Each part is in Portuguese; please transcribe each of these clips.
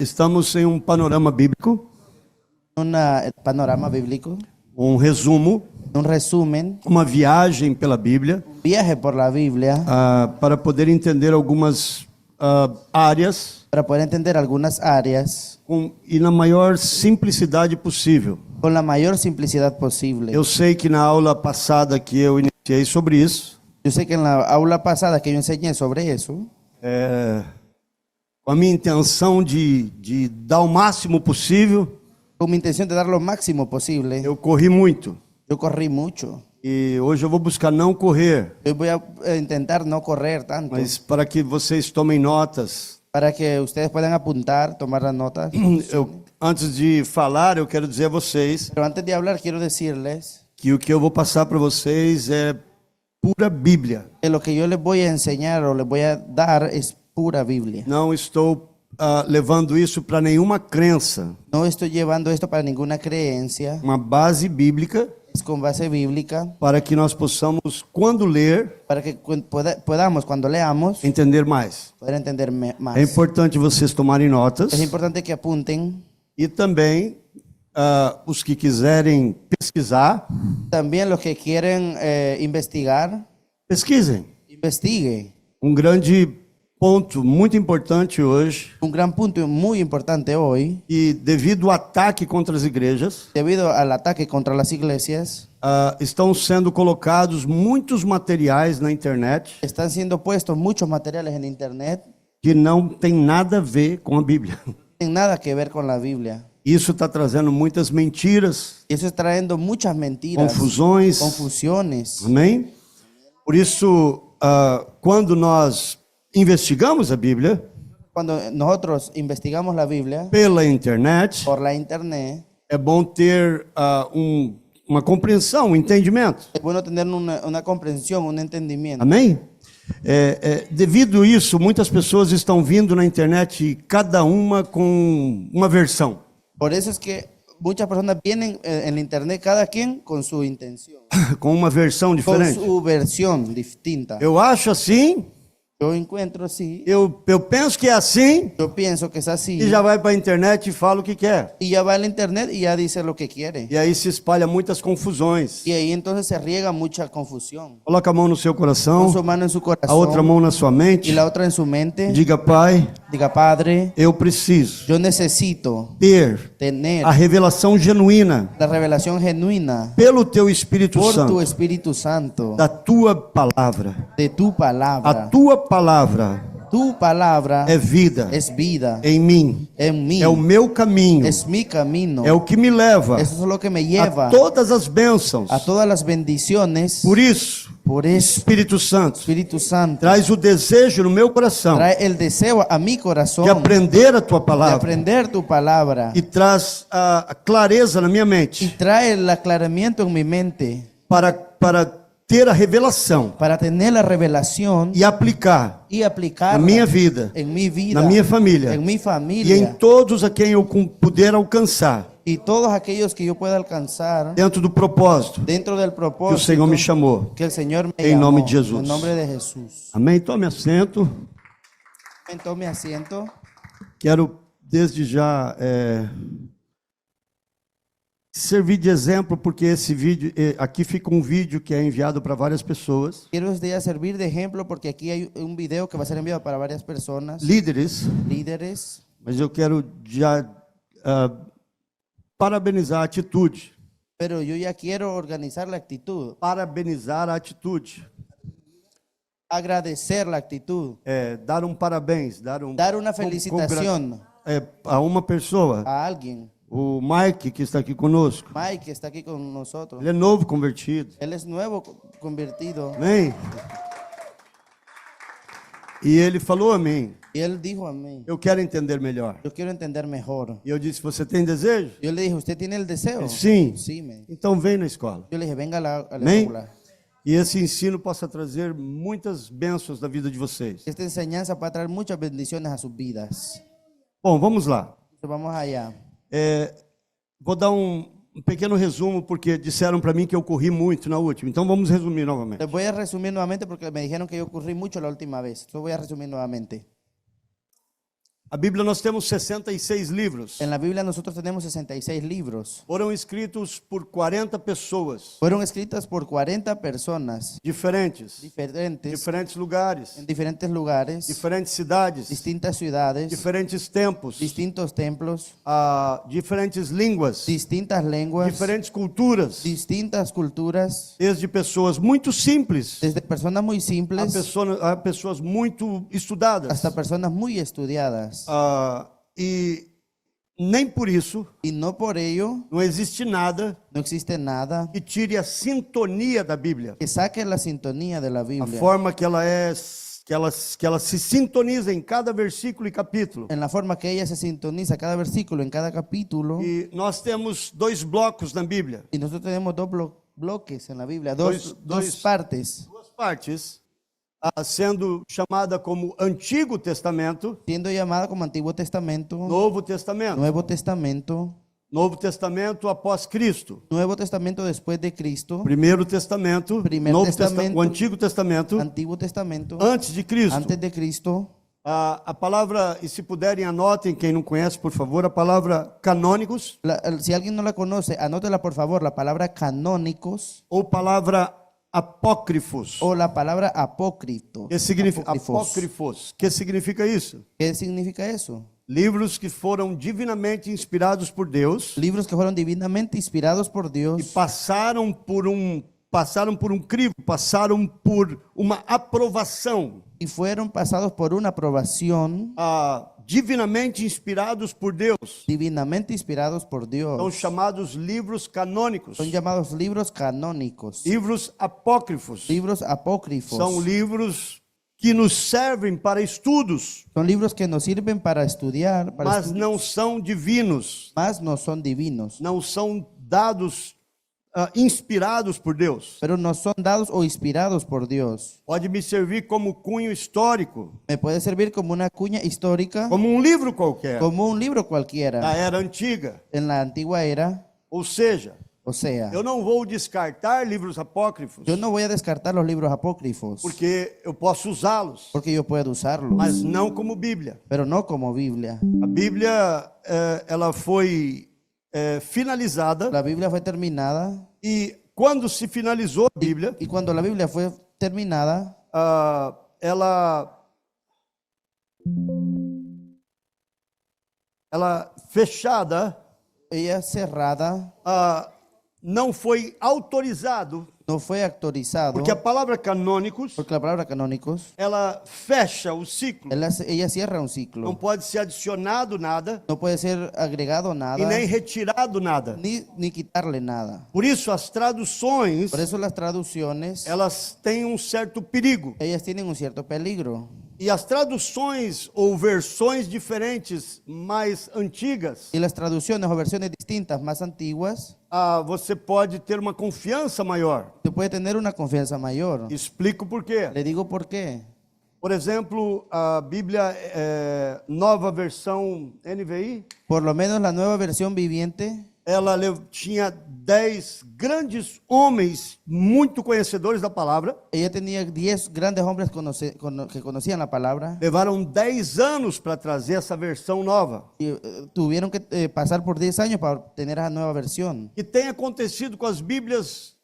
Estamos em um panorama bíblico, panorama bíblico, um resumo, un resumen, uma viagem pela Bíblia, viaje por la Biblia, para poder entender algumas áreas para poder entender algunas áreas e na maior simplicidade possível. con la mayor simplicidad posible. Eu sei que na aula passada que eu iniciei sobre isso, Yo sé que en la aula pasada que yo enseñé sobre eso, com a minha intenção de dar o máximo possível, con mi intención de dar lo máximo posible, eu corri muito. yo corrí mucho. E hoje eu vou buscar não correr, Hoy voy a intentar no correr tanto, mas para que vocês tomem notas. para que ustedes puedan apuntar, tomar las notas. Antes de falar, eu quero dizer a vocês Pero antes de hablar, quiero decirles que o que eu vou passar para vocês é pura Bíblia. que lo que yo les voy a enseñar o les voy a dar es pura Biblia. Não estou levando isso para nenhuma crença. No estoy llevando esto para ninguna creencia, Uma base bíblica es con base bíblica, para que nós possamos, quando ler, para que podamos, cuando leamos, entender mais. poder entender más. É importante vocês tomarem notas Es importante que apunten. e também os que quiserem pesquisar, También los que quieren investigar, pesquisem. investigue. Um grande ponto muito importante hoje, Un gran punto muy importante hoy, e devido ao ataque contra as igrejas, debido al ataque contra las iglesias, estão sendo colocados muitos materiais na internet están siendo puestos muchos materiales en internet que não tem nada a ver com a Bíblia. que no tienen nada que ver con la Biblia. Isso está trazendo muitas mentiras, Y eso está trayendo muchas mentiras, confusões. confusiones. Amém? Por isso, quando nós investigamos a Bíblia Cuando nosotros investigamos la Biblia pela internet, por la internet, é bom ter uma compreensão, um entendimento. es bueno tener una comprensión, un entendimiento. Amém? Devido a isso, muitas pessoas estão vindo na internet, cada uma com uma versão. Por eso es que muchas personas vienen en la internet, cada quien con su intención, Com uma versão con diferente. su versión distinta. Eu acho assim, Yo encuentro así, eu penso que é assim, yo pienso que es así, e já vai para a internet e fala o que quer. y ya va a la internet y ya dice lo que quiere. E aí se espalha muitas confusões. Y ahí entonces se riega mucha confusión. Coloca a mão no seu Pon su coração, mano en su a outra mão corazón na sua mente. y la otra en su mente. Diga, Pai, Diga, Padre, eu preciso yo necesito ter tener a revelação genuína la revelación genuina pelo Teu Espírito por tu Santo, Espíritu Santo, da Tua palavra. de tu A palabra. Tua palavra Tu palabra é vida es vida em mim. en mí, É o meu caminho. es mi camino. É o que me leva Eso es lo que me lleva a todas as bênçãos. a todas las bendiciones. Por isso, Por eso, Espírito Santo, Espíritu Santo, traz o desejo no meu coração trae el deseo a mi corazón de aprender a Tua de palavra aprender tu palabra e traz a clareza na minha y mente trae el aclaramiento en mi mente para ter a revelação para tener la revelación e aplicar y na aplicarla minha vida, en mi vida, na minha família en mi e em familia todos a quem eu puder alcançar y todos aquellos que yo pueda alcanzar dentro do propósito dentro del que o propósito Senhor me chamou. que el Señor me Em llamó, nome de Jesus. en nombre de Jesús. Amém? Tome assento. Tome asiento. Quero desde já servir de exemplo, porque esse vídeo, aqui fica um vídeo que é enviado para várias pessoas, Quiero este día servir de ejemplo porque aquí hay un video que va a ser enviado para varias personas, líderes, líderes, mas eu quero já parabenizar a atitude. pero yo ya quiero organizar la actitud, Parabenizar a atitude. agradecer la actitud, Dar um parabéns, dar una felicitación a uma pessoa. a alguien. O Mike, que está aqui conosco, Mike, que está aquí con nosotros, ele é novo convertido. él es nuevo convertido Amém? E ele falou a mim, y él dijo a mí, eu quero entender melhor. yo quiero entender mejor. E eu disse, você tem desejo? Yo le dije, ¿usted tiene el deseo? Sim. Sí, me. Então vem na escola. Yo le dije, venga a la Amém? aula. E esse ensino possa trazer muitas bênçãos na vida de vocês. Esta enseñanza puede traer muchas bendiciones a sus vidas. Bom, vamos lá. Entonces, vamos allá. Vou dar um pequeno resumo, porque disseram para mim que eu corri muito na última. Então vamos resumir novamente. Les voy a resumir nuevamente porque me dijeron que yo corrí mucho la última vez. Entonces voy a resumir nuevamente. A Bíblia nós temos 66 livros. En la Biblia nosotros tenemos 66 libros. Foram escritos por 40 pessoas Fueron escritas por 40 personas diferentes, diferentes diferentes lugares, en diferentes lugares, diferentes cidades, distintas ciudades, diferentes tempos, distintos templos, diferentes línguas, distintas lenguas, diferentes culturas, distintas culturas, desde pessoas muito simples desde personas muy simples a pessoas muito estudadas. hasta personas muy estudiadas. E nem por isso Y no por ello não existe nada no existe nada que tire a sintonia da Bíblia, que saque la sintonía de la a Biblia, forma que ela é, que ela se sintoniza em cada versículo e capítulo. en la forma que ella se sintoniza cada versículo en cada capítulo. E nós temos dois blocos na Bíblia, Y nosotros tenemos dos bloques en la Biblia, dos partes, duas partes, sendo chamada como Antigo Testamento, siendo llamada como Antiguo Testamento, Novo Testamento. Nuevo Testamento, Novo Testamento após Cristo. Nuevo Testamento después de Cristo, Primeiro Testamento, Primeiro Testamento, o Antigo Testamento Antiguo Testamento, antes de Cristo. antes de Cristo. A palavra, e se puderem anotem, quem não conhece, por favor, a palavra canônicos Si alguien no la conoce, anótela por favor, la palabra canónicos ou palavra apócrifos. o la palabra apócritos. Que significa Apócrifos. apócrifos? Que significa isso? ¿Qué significa eso? Livros que foram divinamente inspirados por Deus Libros que fueron divinamente inspirados por e Dios passaram por um crivo, passaram por uma aprovação. y fueron pasados por una aprobación, Divinamente inspirados por Deus. divinamente inspirados por São Dios. chamados livros canônicos. Son llamados libros canónicos, Livros apócrifos. libros apócrifos. São livros que nos servem para estudos, Son libros que nos sirven para estudiar, mas não são divinos. mas no son divinos, Não são dados inspirados por Deus. pero no son dados o inspirados por Dios. Pode me servir como cunho histórico, Me puede servir como una cuña histórica, como um livro qualquer como un libro da cualquiera era antiga. en la antigua era. Ou seja, O sea, eu não vou descartar livros apócrifos, yo no voy a descartar los libros apócrifos porque eu posso usá-los, porque yo puedo usarlos, mas não como Bíblia. pero no como Biblia. A Bíblia, ela foi finalizada, La Biblia fue terminada e quando se finalizou a Bíblia, y cuando la Biblia fue terminada, ela fechada, ella cerrada, não foi autorizado, no fue actualizado, porque a palavra canônicos, porque la palabra canónicos, ela fecha o ciclo. ella cierra un Não ciclo. pode ser adicionado nada No puede ser agregado e nada, nem retirado nada. ni quitarle nada. Por isso as traduções, Por eso las traducciones, elas têm um certo perigo. ellas tienen un cierto peligro. E as traduções ou versões diferentes, mais antigas, Y las traducciones o versiones distintas, más antiguas, você pode ter uma confiança maior. se puede tener una confianza mayor. Explico por quê. Le digo por qué. Por exemplo, a Bíblia nova versão NVI, Por lo menos la nueva versión viviente, ela tinha 10 grandes homens muito conhecedores da palavra. ella tenía 10 grandes hombres que conocían la palabra Levaram 10 anos para trazer essa versão nova. y tuvieron que pasar por 10 años para obtener esa nueva versión. Que tem acontecido com as Bíblias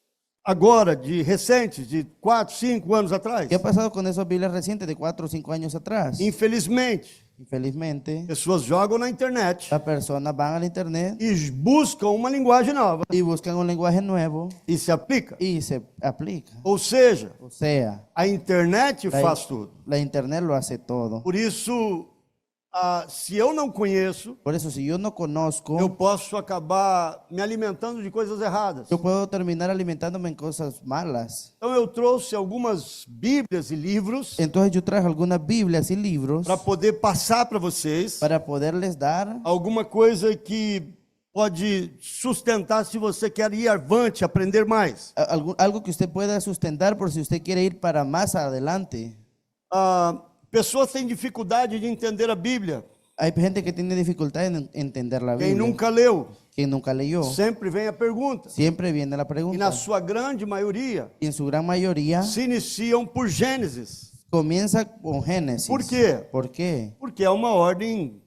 agora, de recentes, de 4, 5 anos atrás. ¿Qué ha pasado con esas Biblias recientes de 4 o 5 años atrás? Infelizmente, Infelizmente, pessoas jogam na internet las personas van al internet e buscam uma linguagem nova y buscan un lenguaje nuevo e se aplica. y se aplica. Ou seja, O sea, a internet faz tudo. la internet lo hace todo. Por isso, se eu não conheço, Por eso, si yo no conozco, eu posso acabar me alimentando de coisas erradas. yo puedo terminar alimentándome en cosas malas. Então eu trouxe algumas Bíblias e livros Entonces yo traje algunas Biblias y libros para poder passar para vocês para poderles dar alguma coisa que pode sustentar se você quer ir avante, aprender mais. algo que usted pueda sustentar por si usted quiere ir para más adelante. Pessoas têm dificuldade de entender a Bíblia. Hay gente que tiene dificultad en entender la Quem Biblia. nunca leu, Quien nunca leyó, sempre vem a pergunta. siempre viene la E pregunta. na sua grande maioria, Y en su gran mayoría se iniciam por Gênesis. comienza con Génesis. ¿Por qué? ¿Por qué? Porque é uma ordem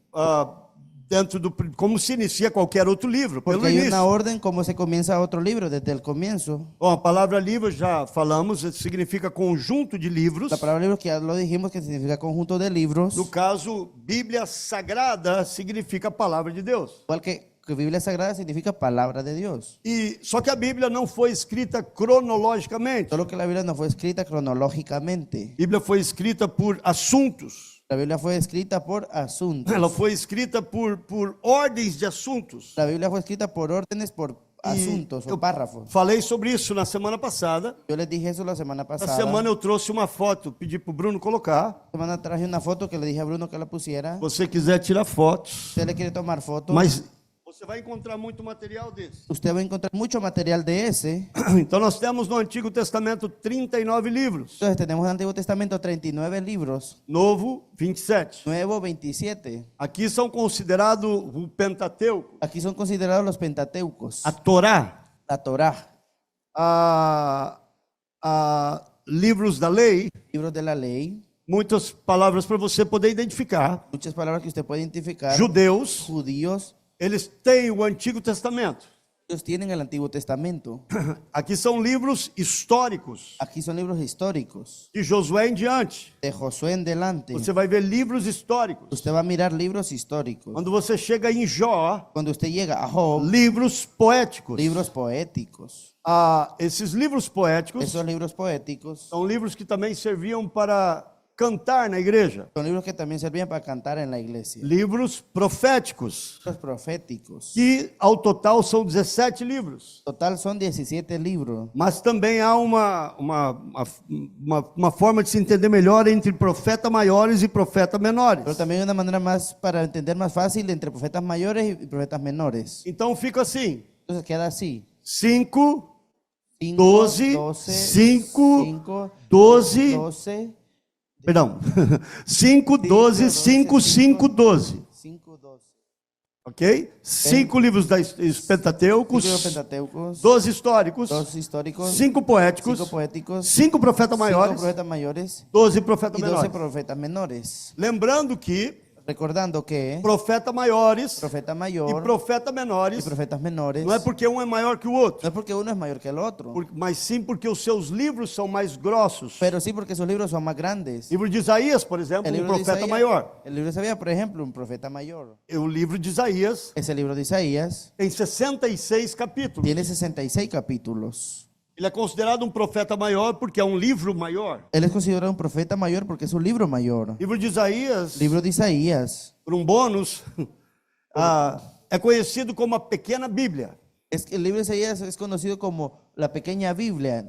dentro do... Como se inicia qualquer outro livro, pelo Porque hay início. una orden como se comienza otro libro desde el comienzo. Bom, a palavra livro, já falamos, significa conjunto de livros. La palabra libro que ya lo dijimos que significa conjunto de libros. No caso, Bíblia Sagrada significa palavra de Deus. Igual que Biblia Sagrada significa palabra de Dios. E só que a Bíblia não foi escrita cronologicamente. Solo que la Biblia no fue escrita cronológicamente. A Bíblia foi escrita por assuntos. La Biblia fue escrita por asuntos. Ela foi escrita por ordens de assuntos. La Biblia fue escrita por órdenes, por asuntos o párrafos. Falei sobre isso na semana passada. Yo les dije eso la semana Na pasada. semana eu trouxe uma foto, pedi para o Bruno colocar. La semana traje una foto que le dije a Bruno que la pusiera. Se você quiser tirar fotos. Usted le quiere tomar fotos. Mas você vai encontrar muito material desse. Usted va a encontrar mucho material de ese. Então nós temos no Antigo Testamento 39 livros. Entonces tenemos en el Antiguo Testamento 39 libros. Novo, 27. Nuevo 27. Aqui são considerados o Pentateuco, Aquí son considerados los Pentateucos. a Torá, La Torá. a livros da lei, Libros de la ley. muitas palavras para você poder identificar. Muchas palabras que usted puede identificar. Judeus, Judíos. eles têm o Antigo Testamento. Ellos tienen el Antiguo Testamento. Aqui são livros históricos, Aquí son libros históricos. de Josué em diante. De Josué en delante. Você vai ver livros históricos. Usted va a mirar libros históricos. Quando você chega em Jó, Cuando usted llega a Job, livros poéticos. libros poéticos. Esses livros poéticos Esos libros poéticos são livros que também serviam para cantar na igreja. son libros que también servían para cantar en la iglesia. Livros proféticos, Libros proféticos. que ao total são 17 livros. Total son 17 libros. Mas também há uma forma de se entender melhor entre profetas maiores e profetas menores. Pero también hay una manera más para entender más fácil entre profetas mayores y profetas menores. Então fica assim: Entonces queda así. 5, 5, 12, 5, 12, 12, perdão, 5, 12, 5, 5, 12. 5, 12. Ok? 5 livros dos Pentateucos, 5 Pentateucos, 12 históricos, 2 históricos, 5 poéticos, 5 poéticos, 5 profetas 5 maiores, profetas mayores 12 profetas y 12 menores. profetas menores. Lembrando que Recordando que profetas maiores profeta e mayor profetas y menores profetas menores não é porque um é maior que o outro, no es porque uno es mayor que el otro, mas sim porque os seus livros são mais grossos. pero sí porque sus libros son más grandes. O livro de Isaías, por exemplo, El um libro de profeta Isaías, maior. el libro de Isaías, por ejemplo, un profeta mayor. O livro de Isaías Ese libro de Isaías tem 66 capítulos. tiene 66 capítulos. Ele é considerado um profeta maior porque é um livro maior. Él es considerado un profeta mayor porque es un libro mayor. O livro de Isaías, Libro de Isaías por um bônus, é conhecido como a pequena Bíblia, es que el libro de Isaías es conocido como la pequeña Biblia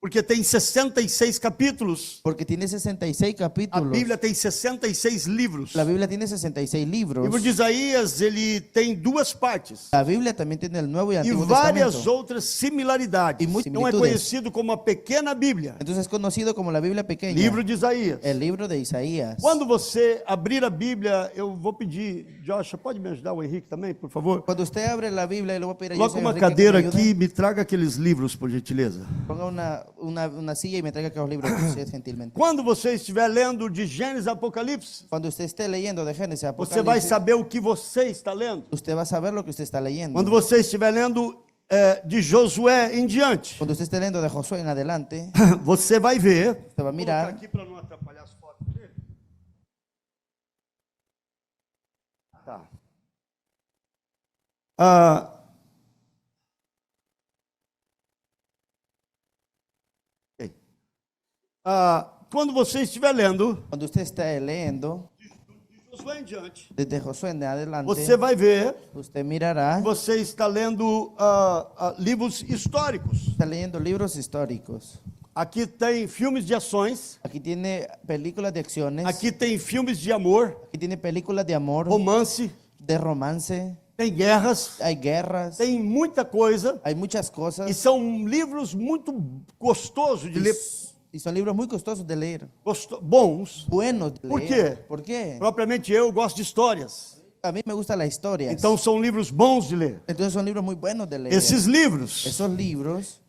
porque tem 66 capítulos. porque tiene 66 A capítulos. Bíblia tem 66 livros. La Biblia tiene 66 O libros. livro de Isaías, ele tem duas partes La Biblia también tiene el Nuevo y e Antiguo várias Testamento. outras similaridades. E muitas Então é similitudes. conhecido como a pequena Bíblia, Entonces es conocido como la Biblia pequeña. livro de Isaías. El libro de Isaías. Quando você abrir a Bíblia, eu vou pedir, Joshua, pode me ajudar, o Henrique também, por favor? Cuando usted abre la Biblia, y le voy a pedir a Coloca José uma Enrique que cadeira me ayude. aqui e me traga aqueles livros, por gentileza. Ponga una silla y me traiga aquellos libros gentilmente. Quando você estiver lendo de Gênesis a Apocalipse, Cuando usted esté leyendo de Génesis a você vai Apocalipsis, saber o que você está lendo. usted va a saber lo que usted está leyendo. Quando você estiver lendo de Josué em diante, Cuando usted esté leyendo de Josué en adelante, você vai ver. usted va a Vou colocar mirar. aqui para não atrapalhar as fotos dele. Tá. Ok. Quando você estiver lendo Cuando usted esté leyendo de Josué em diante, desde Josué en adelante, você vai ver usted mirará, que você está lendo livros históricos. está leyendo libros históricos. Aqui tem filmes de ações, Aquí tiene películas de acciones, aqui tem filmes de amor, aquí tiene películas de amor, romance, de romance, tem guerras, hay guerras, tem muita coisa. hay muchas E cosas são livros muito gostosos de ler, y son libros muy costosos de leer, bons. buenos de ¿Por leer. qué? ¿Por qué? Propriamente eu gosto de histórias. A mí me gusta la historia. Então são livros bons de ler. Entonces son libros muy buenos de leer. Esses livros, Esos libros,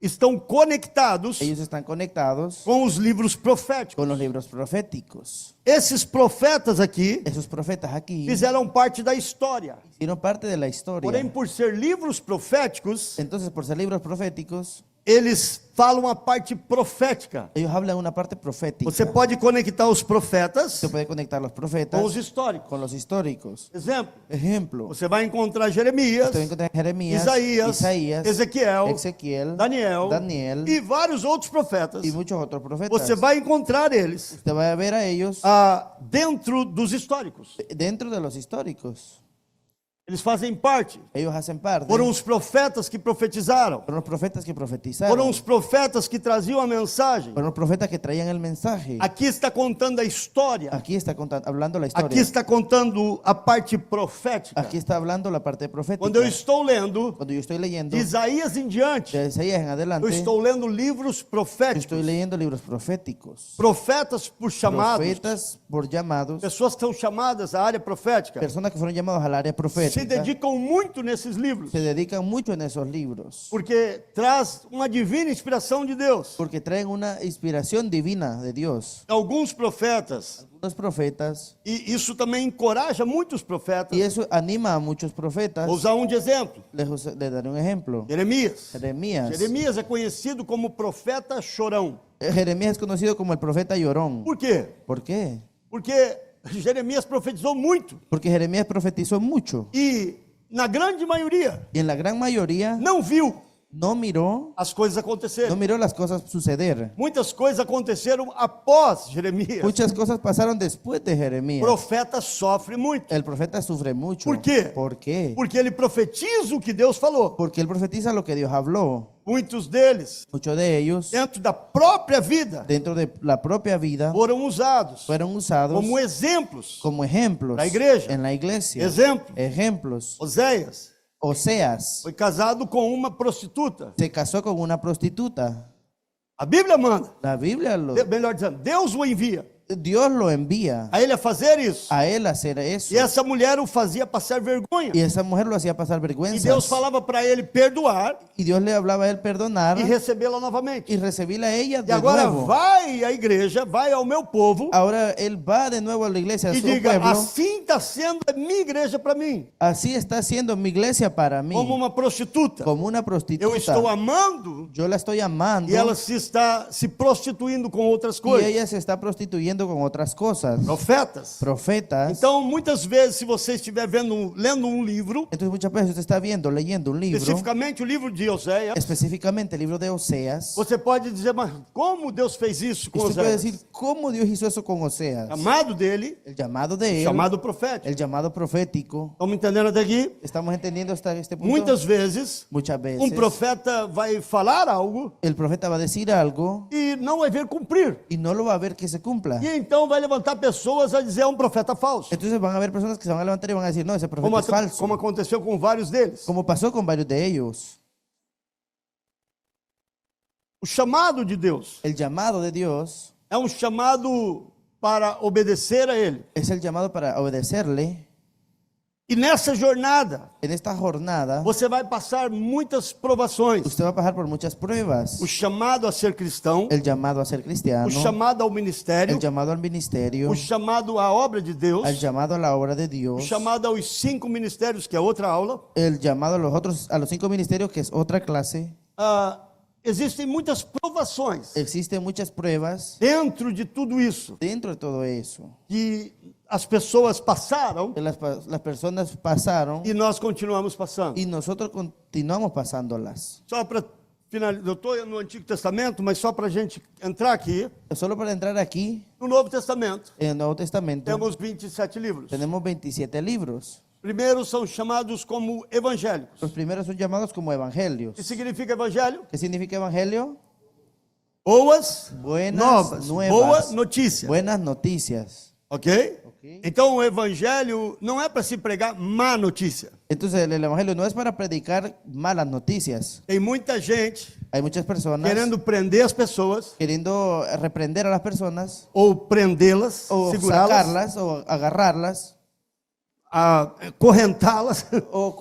estão conectados ellos están conectados com os livros proféticos. con los libros proféticos. Esses profetas aqui Esos profetas aquí fizeram parte da história. hicieron parte de la historia. Porém, por ser livros proféticos, Entonces, por ser libros proféticos, eles falam a parte profética. ellos hablan una parte profética. Você pode conectar os profetas Se puede conectar los com profetas os históricos. con los históricos. Exemplo, Ejemplo, você vai encontrar Jeremias, usted va a encontrar Jeremías, Isaías, Ezequiel, Ezequiel, Daniel Daniel e vários outros profetas. y muchos otros profetas. Você vai encontrar eles Usted va a ver a ellos dentro dos históricos. dentro de los históricos. Eles fazem parte. Ellos hacen parte. Foram os profetas que profetizaram. Fueron los profetas que profetizaron. Foram os profetas que traziam a mensagem. Fueron los profetas que traían el mensaje. Aqui está contando a história. Aquí está hablando la historia. Aqui está contando a parte profética. Aquí está hablando la parte profética. Quando eu estou lendo, Cuando yo estoy leyendo de Isaías em diante, de Isaías en adelante, eu estou lendo livros yo proféticos. estoy leyendo libros proféticos. Profetas por chamados. Profetas por llamados. Pessoas que são chamadas à área profética. Personas que fueron llamadas al área Se profética. dedicam muito nesses livros. Se dedican mucho en esos libros. Porque traz uma divina inspiração de Deus. Porque traen una inspiración divina de Dios. Alguns profetas, Los profetas. e isso também encoraja muitos profetas. Y eso anima a muchos profetas. Vou usar de exemplo. Les daré un ejemplo. Jeremias. Jeremías. Jeremias é conhecido como profeta chorão. Jeremías es conocido como el profeta llorón. Por quê? ¿Por qué? Porque Jeremias profetizou muito. Porque Jeremías profetizó mucho. E, na grande maioria, Y en la gran mayoría não viu no miró as coisas acontecerem. las cosas suceder. Muitas coisas aconteceram após Jeremias. Muchas cosas pasaron después de Jeremías. O profeta sofre muito. El profeta sufre mucho. ¿Por qué? ¿Por qué? Porque ele profetiza o que Deus falou. Porque él profetiza lo que Dios habló. Muitos deles, Muchos de ellos, dentro da própria vida, dentro de la propia vida, foram usados fueron usados como exemplos. como ejemplos La iglesia. en la iglesia. Exemplo, Ejemplos. Oséias Oseas foi casado com uma prostituta. se casó con una prostituta. A Bíblia manda, La Biblia melhor dizendo, Deus o envia Dios lo envía a ele a fazer isso. a él a hacer eso. E essa mulher o fazia passar vergonha. Y esa mujer lo hacía pasar E vergüenza. Deus falava para ele perdoar Y Dios le hablaba a él perdonar e recebê-la novamente. y recibirla a ella E de agora nuevo. vai à igreja, vai ao meu povo Ahora él va de nuevo a la iglesia, a e su diga, pueblo. assim está sendo a minha igreja para mim. Así está haciendo mi iglesia para mí. Como uma prostituta. Como una prostituta. Eu estou amando Yo la estoy amando. e ela se está se prostituindo com outras Y coisas. ella se está prostituyendo con otras cosas. Profetas. Profetas. Então, muitas vezes, se você estiver lendo um livro, Entonces muchas veces usted está leyendo un libro, especificamente o livro de Oséias, específicamente el libro de Oseas. você pode dizer, mas como Deus fez isso com Usted puede Oséias? decir cómo Dios hizo eso con Oseas. Chamado dele, El llamado de él, chamado profético. el llamado profético. Estamos entendendo até aqui? ¿Estamos entendiendo hasta este punto? Muitas vezes, Muchas veces um profeta vai falar algo el profeta va a decir algo e não vai ver cumprir. y no lo va a ver que se cumpla. E então vai levantar pessoas a dizer é um profeta falso. Entonces van a haber personas que se van a levantar y van a decir, no, ese profeta es falso. Como aconteceu com vários deles. Como pasó con varios de ellos. O chamado de Deus El llamado de Dios é um chamado para obedecer a Ele. es el llamado para obedecerle. E nessa jornada, En esta jornada, você vai passar muitas provações. usted va a pasar por muchas pruebas. O chamado a ser cristão, El llamado a ser cristiano, o chamado ao ministério, el llamado al ministerio, o chamado à obra de Deus, el llamado a la obra de o Dios, chamado aos 5 ministérios, que é outra aula. el llamado a los 5 ministerios, que es otra clase. Existem muitas provações Existen muchas pruebas dentro de tudo isso dentro de todo eso. que as pessoas passaram Que las personas pasaron e nós continuamos passando. y nosotros continuamos pasándolas. Só para finalizar, eu estou no Antigo Testamento, mas só para a gente entrar aqui, Solo para entrar aquí, no Novo Testamento, en el Nuevo Testamento, temos 27 livros. tenemos 27 libros. Primeiros são chamados como evangélicos. Los primeros son llamados como O evangelios. que significa evangelho? ¿Qué significa evangelio? Boas Buenas novas, nuevas. boa notícia. Buenas noticias. Ok? Ok. Então o evangelho não é para se pregar má notícia. Entonces el evangelio no es para predicar malas noticias. Tem muita gente Hay muchas personas querendo prender as pessoas queriendo reprender a las personas ou prendê-las, o segurá-las sacarlas o agarrarlas correntá-las o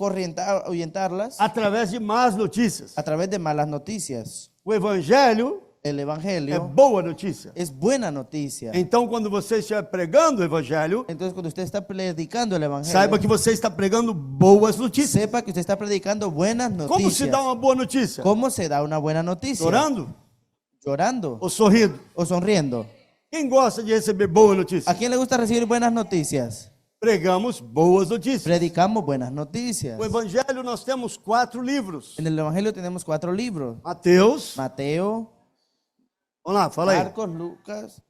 ahuyentarlas através de más notícias. a través de malas noticias. O evangelho El é evangelio boa notícia. es buena noticia. Então, quando você estiver pregando o evangelho, Entonces, cuando usted está predicando el evangelio, saiba que você está pregando boas notícias. sepa que usted está predicando buenas noticias. Como se dá uma boa notícia? ¿Cómo se da una buena noticia? Chorando Llorando ou sorrindo? o sonriendo. Quem gosta de receber boa ¿A notícia? quién le gusta recibir buenas noticias? Pregamos boas notícias. Predicamos buenas noticias. O evangelho nós temos 4 livros. En el evangelio tenemos 4 libros: Mateus, Mateo, vamos lá, fala aí. Marcos, Lucas,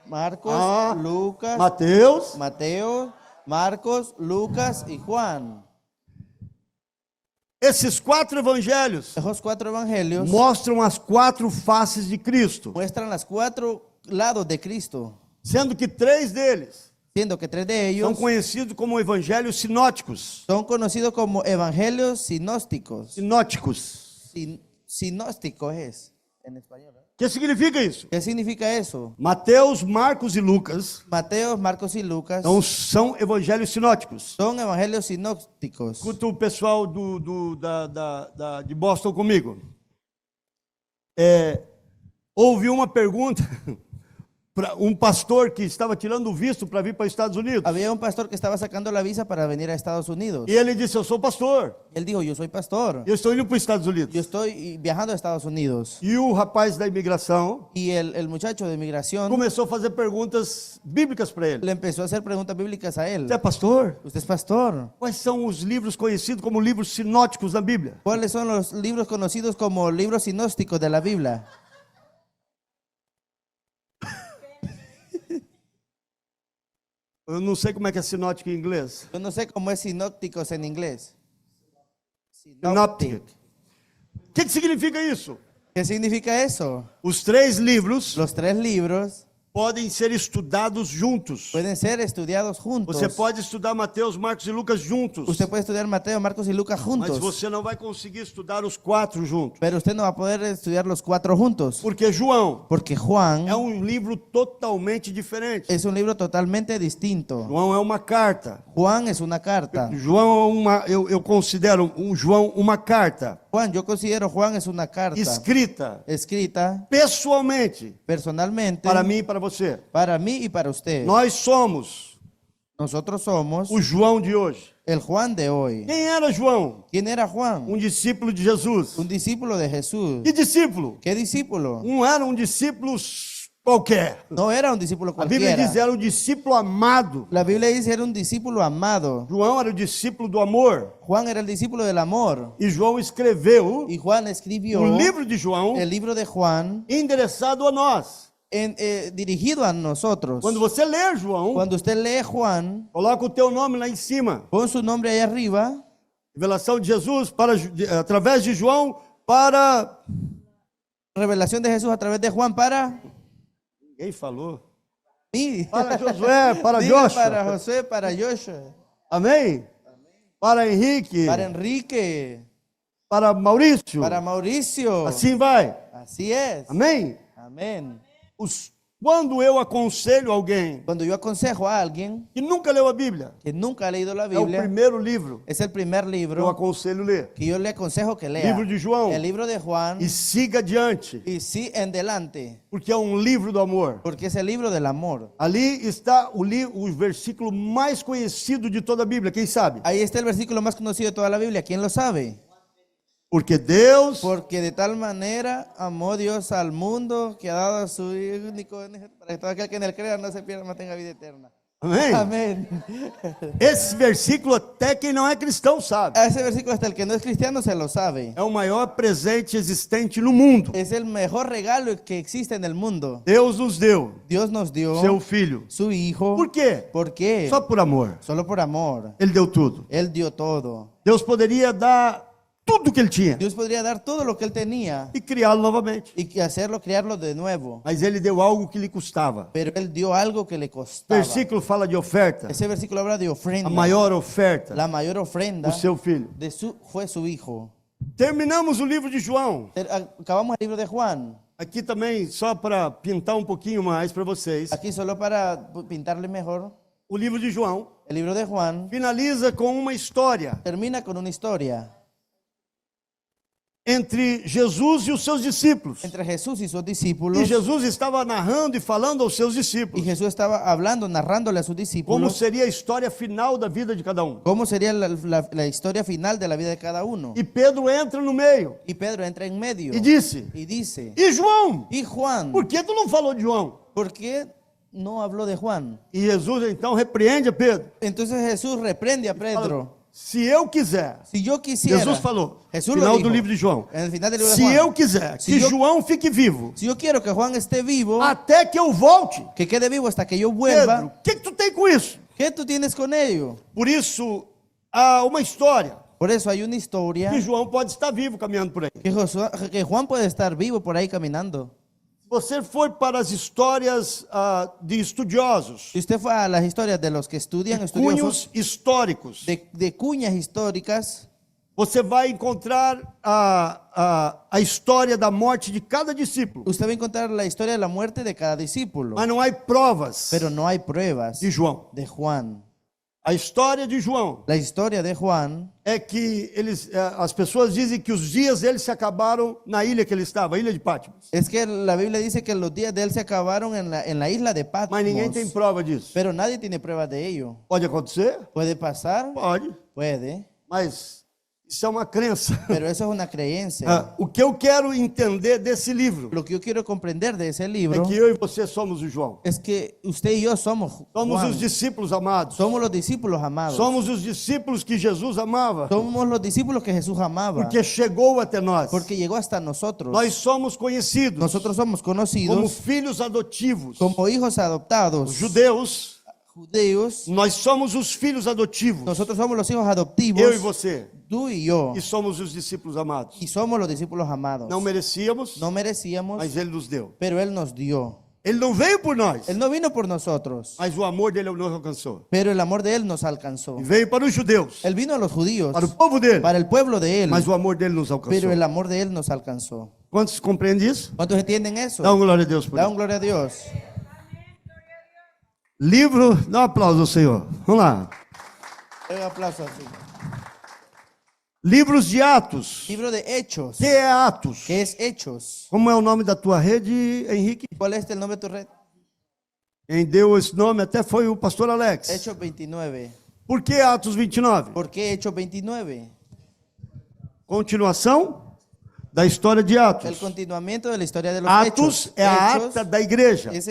Marcos, Ah, Lucas, Mateus, Mateo, Marcos, Lucas y Juan. esses 4 evangelhos Esos 4 evangelios mostram as 4 faces de Cristo, muestran las 4 lados de Cristo, sendo que 3 deles siendo que 3 de são ellos conhecidos como evangelhos sinóticos. son conocidos como evangelios sinósticos. Sinóticos. Sinóstico es en español, ¿eh? O que significa isso? ¿Qué significa eso? Mateus, Marcos e Lucas Mateo, Marcos y Lucas então, são evangelhos sinóticos. son evangelios sinópticos. Escuta o pessoal de Boston comigo. Houve uma pergunta para um pastor que estava tirando o visto para vir para os Estados Unidos. Había un pastor que estaba sacando la visa para venir a Estados Unidos. E ele disse, eu sou pastor, Él dijo, yo soy pastor, eu estou indo para os Estados Unidos. yo estoy viajando a Estados Unidos. E o rapaz da imigração Y el muchacho de migración começou a fazer perguntas bíblicas para ele. le empezó a hacer preguntas bíblicas a él. Você é pastor? ¿Usted es pastor? Quais são os livros conhecidos como livros sinóticos na Bíblia? ¿Cuáles son los libros conocidos como libros sinósticos de la Biblia? Eu não sei como é que é sinótico em inglês. Yo no sé cómo es sinópticos en inglés. Synoptic. O que significa isso? ¿Qué significa eso? Os 3 livros Los 3 libros podem ser estudados juntos. pueden ser estudiados juntos. Você pode estudar Mateus, Marcos e Lucas juntos. Usted puede estudiar Mateo, Marcos y Lucas Mas juntos. você não vai conseguir estudar os 4 juntos. Pero usted no va a poder estudiar los 4 juntos. Porque João Porque Juan é um livro totalmente diferente. es un libro totalmente distinto. João é uma carta. Juan es una carta. João é eu considero João uma carta Juan, yo considero Juan es una carta escrita escrita pessoalmente personalmente para mim e para você. para mí y para usted. Nós somos Nosotros somos o João de hoje. el Juan de hoy. Quem era João? ¿Quién era Juan? Um discípulo de Jesus. Un discípulo de Jesús. Que discípulo? ¿Qué discípulo? Não era um discípulo qualquer. No era un discípulo A Bíblia cualquiera. diz era um discípulo amado. La Biblia dice era un discípulo amado. João era o discípulo do amor. Juan era el discípulo del amor. E João escreveu Y Juan escribió o livro de João el libro de Juan endereçado a nós. dirigido a nosotros. Quando você lê João, Cuando usted lee Juan, coloca o teu nome lá em cima. pon su nombre ahí arriba. Revelação de Jesus através de João para... Revelación de Jesús a través de Juan para Ninguém falou. mí. Para Josué, para Diga Joshua. para José, para Joshua, Amém? Para Henrique, para Enrique, para Maurício. para Mauricio. Assim vai. Así es. Amém? Amén. Quando eu aconselho alguém Cuando yo aconsejo a alguien que nunca leu a Bíblia, que nunca ha leído la é o Biblia, primeiro livro es el primer que eu libro aconselho ler. que yo le aconsejo que lea. Livro de João. El libro de Juan. E siga adiante, Y sí en delante, porque é um livro do amor. porque es el libro del amor. Ali está o versículo mais conhecido de toda a Bíblia, quem sabe? Ahí está el versículo más conocido de toda la Biblia. ¿Quién lo sabe? Porque Deus Porque de tal manera amó Dios al mundo que ha dado a su único para que todo aquel que en él crea no se pierda, mas tenga vida eterna. Amém? Amén. Esse versículo até quem não é cristão sabe. Ese versículo hasta el que no es cristiano se lo sabe. É o maior presente existente no mundo. Es el mejor regalo que existe en el mundo. Deus nos deu Dios nos dio seu filho. su hijo. Por quê? ¿Por qué? Só por amor. Solo por amor. Ele deu tudo. Él dio todo. Deus poderia dar tudo que ele tinha Dios podría dar todo lo que él tenía e criá-lo novamente. y que criarlo de nuevo. Mas ele deu algo que lhe custava. Pero él dio algo que le O costaba. versículo fala de oferta. Ese versículo habla de ofrenda. A maior oferta, La mayor ofrenda o seu filho. fue su hijo. Terminamos o livro de João. Acabamos el libro de Juan. Aqui também, só para pintar um pouquinho mais para vocês. Aquí solo para pintarle mejor. O livro de João El libro de Juan finaliza com uma história termina con una historia entre Jesus e os seus discípulos. entre Jesús y sus E discípulos. Jesus estava narrando e falando aos seus Y discípulos Jesús estaba hablando, narrándole a sus como discípulos seria a história final da vida de cada um. cómo sería la historia final de la vida de cada uno. E Pedro entra no meio Y Pedro entra en medio e disse: y dice, E João? ¿y Juan? Por que tu não falou de João? ¿Por qué no habló de Juan? E Jesus então repreende a Pedro. Entonces Jesús reprende a Pedro. Se eu quiser, Si yo quisiera, Jesus falou, Jesús final lo dijo, do livro de João. en el final del libro de Se Juan, eu quiser Se que eu- João fique vivo si yo quiero que Juan esté vivo, até que eu volte, que quede vivo hasta que yo Pedro, vuelva, o que tu tem com isso? ¿qué tú tienes con ello? Por isso, há uma história Por eso hay una historia que João pode estar vivo caminhando por aí. que Juan puede estar vivo por ahí caminando. Se você for para as histórias de estudiosos, Si usted fue a las historias de los que estudian, estudiosos, cunhos históricos, de cuñas históricas, você vai encontrar a história da morte de cada discípulo. usted va a encontrar la historia de la muerte de cada discípulo. Mas não há provas Pero no hay pruebas de João. de Juan. A história de João La historia de Juan é que as pessoas dizem que os dias dele se acabaram na ilha que ele estava, a ilha de Patmos. es que la Biblia dice que los días de él se acabaron en la isla de Patmos. Mas ninguém tem prova disso. Pero nadie tiene pruebas de ello. Pode acontecer? ¿Puede pasar? Pode. Puede. Mas isso é uma crença. Pero eso es una creencia. O que eu quero entender desse livro Lo que yo quiero comprender de ese é libro que eu e você somos o João. es que usted y yo somos Somos Juan. os discípulos amados. Somos los discípulos amados. Somos os discípulos que Jesus amava. Somos los discípulos que Jesús amaba. Porque chegou até nós. Porque llegó hasta nosotros. Nós somos conhecidos Nosotros somos como conocidos filhos adotivos. como hijos adoptados. Os judeus, Judeos. nós somos os filhos adotivos. Nosotros somos los hijos adoptivos. Eu e você. Tú y yo. E somos os discípulos amados. Y somos los discípulos amados. Não merecíamos, No merecíamos, mas Ele nos deu. pero Él nos dio. Ele não veio por nós, Él no vino por nosotros, mas o amor dele nos alcançou. pero el amor de Él nos alcanzó. E veio para os judeus, Él vino a los judíos, para o povo dele, para el pueblo de Él, mas o amor dele nos alcançou. pero el amor de Él nos alcanzó. Quantos compreendem isso? ¿Cuántos entienden eso? Dá uma glória a Deus por Da isso. un gloria a Dios. Livro, dá um aplauso ao Senhor. Vamos lá. Un aplauso así. Livros de Atos. Libro de Hechos. Que é Atos? ¿Qué es Hechos? Como é o nome da tua rede, Henrique? ¿Cuál es el nombre de tu red? Quem deu esse nome até foi o pastor Alex. Hechos 29. Por que Atos 29? ¿Por qué Hechos 29? Continuação da história de El Atos. continuamiento de la historia de los Atos hechos. é a Hechos ata da igreja. es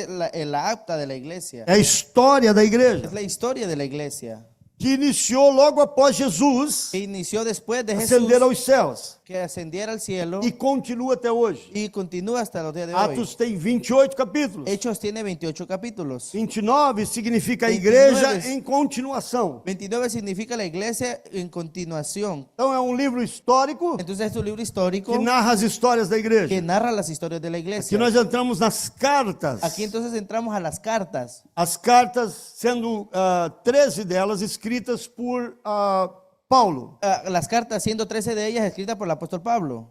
la acta de la iglesia. É a história da igreja. Es la historia de la iglesia. Que iniciou logo após Jesus Que inició después de Jesús, ascender aos céus. que ascendiera al cielo E continua até hoje. y continúa hasta los días de hoy. Atos tem 28 capítulos. Hechos tiene 28 capítulos. 29 significa a 29 igreja em continuação. 29 significa la iglesia en continuación. Então é um livro histórico Entonces es un libro histórico que narra as histórias da que igreja. narra las historias de la Aqui iglesia. nós entramos nas cartas. Aquí entonces entramos a las cartas. As cartas, sendo 13 delas escritas por Paulo. Las cartas, siendo 13 de ellas escritas por el apóstol Pablo.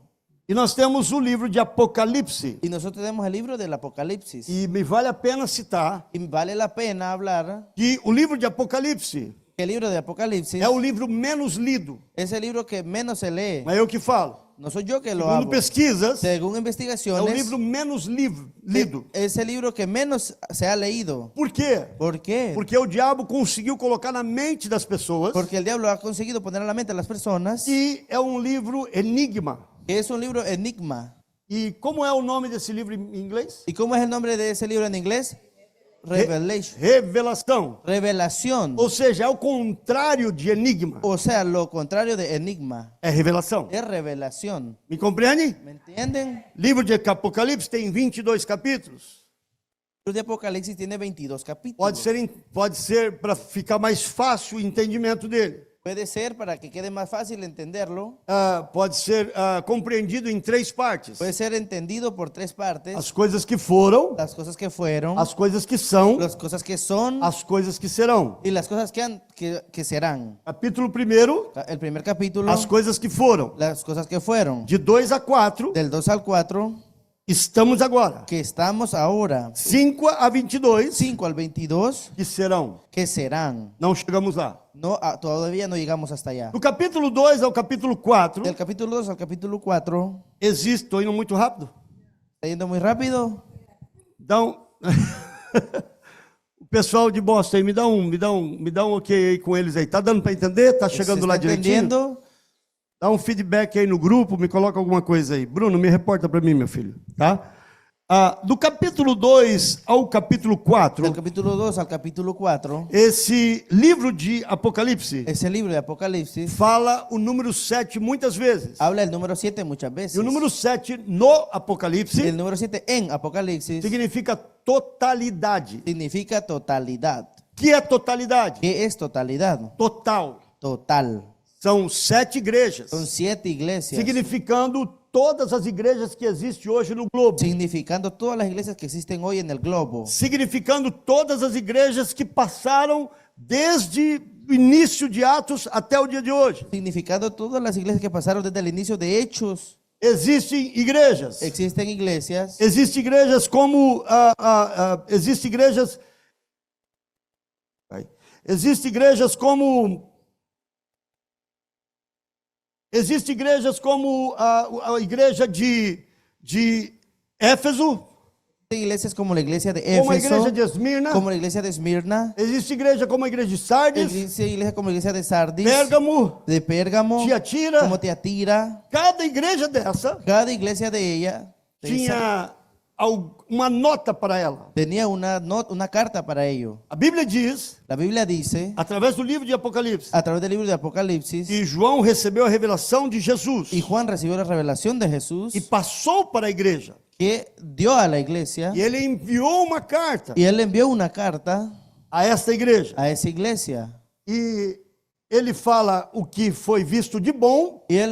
E nós temos o livro de Apocalipse. Y nosotros tenemos el libro del Apocalipsis. E me vale a pena citar Y vale la pena hablar que o livro de Apocalipse que el libro de Apocalipsis é o livro menos lido. es el libro que menos se lee. Mas eu que falo. No soy yo que lo Segundo hago. pesquisas, Según é o investigaciones, livro menos lido. es el libro que menos se ha leído. Por quê? ¿Por qué? Porque o diabo conseguiu colocar na mente das pessoas Porque el diablo ha conseguido poner a la mente a las personas que é um livro enigma. que es un libro enigma. E como é o nome desse livro em inglês? ¿Y cómo es el nombre de ese libro en inglés? Revelation. Revelação. Revelación. Ou seja, é o contrário de enigma. O sea, lo contrario de enigma. É revelação. Es revelación. Me compreende? ¿Me entienden? Livro de Apocalipse tem 22 capítulos. El libro de Apocalipsis tiene 22 capítulos. Pode ser para ficar mais fácil o entendimento dele. Puede ser para que quede más fácil entenderlo. Pode ser compreendido em 3 partes. Puede ser entendido por 3 partes. As coisas que foram, Las cosas que fueron, as coisas que são, las cosas que son as coisas que serão. y las cosas que serán. Capítulo 1, El primer capítulo, as coisas que foram. las cosas que fueron. De 2 a 4, Del 2 al 4, estamos agora. que estamos ahora, 5 a 22, 5 al 22, que serão. que serán. Não chegamos lá. No, todavía no llegamos hasta allá. Do capítulo 2 ao capítulo 4, Del capítulo 2 al capítulo 4, existe, estou indo muito rápido. ¿está yendo muy rápido? Então, o pessoal de Boston aí, me dá um ok aí com eles aí. Tá dando para entender? Tá chegando ¿Se lá está direitinho? entendiendo? Dá um feedback aí no grupo, me coloca alguma coisa aí. Bruno, me reporta para mim, meu filho, tá? Do capítulo 2 ao capítulo 4, Del capítulo 2 al capítulo 4, esse livro de Apocalipse ese libro de Apocalipsis fala o número 7 muitas vezes. habla el número 7 muchas E veces. o número 7 no Apocalipse El número 7 en Apocalipsis significa totalidade. significa totalidad. Que é totalidade? ¿Qué es totalidad? Total. Total. São 7 igrejas, Son 7 iglesias, significando todas as igrejas que existem hoje no globo. significando todas las iglesias que existen hoy en el globo, Significando todas as igrejas que passaram desde o início de Atos até o dia de hoje. significando todas las iglesias que pasaron desde el inicio de Hechos. Existem igrejas. Existen iglesias, Existem igrejas como existem igrejas. Existem igrejas como Existem igrejas como a igreja de Éfeso, iglesias como la iglesia de como a igreja Éfeso, de Esmirna. como la iglesia de Esmirna, Existe igreja como a igreja de Sardes, existe iglesia como la iglesia de Sardis, Pérgamo, de Pérgamo, Tiatira. como Tiatira. Cada igreja dessa Cada iglesia de ella tinha uma nota para ela. tenía una carta para ello. A Bíblia diz, La Biblia dice, através do livro de Apocalipse, a través del libro de Apocalipsis, que João recebeu a revelação de Jesus y Juan recibió la revelación de Jesús, e passou para a igreja. que dio a la iglesia, E ele enviou uma carta y él le envió una carta a esta igreja. a esa iglesia. E ele fala o que foi visto de bom Y él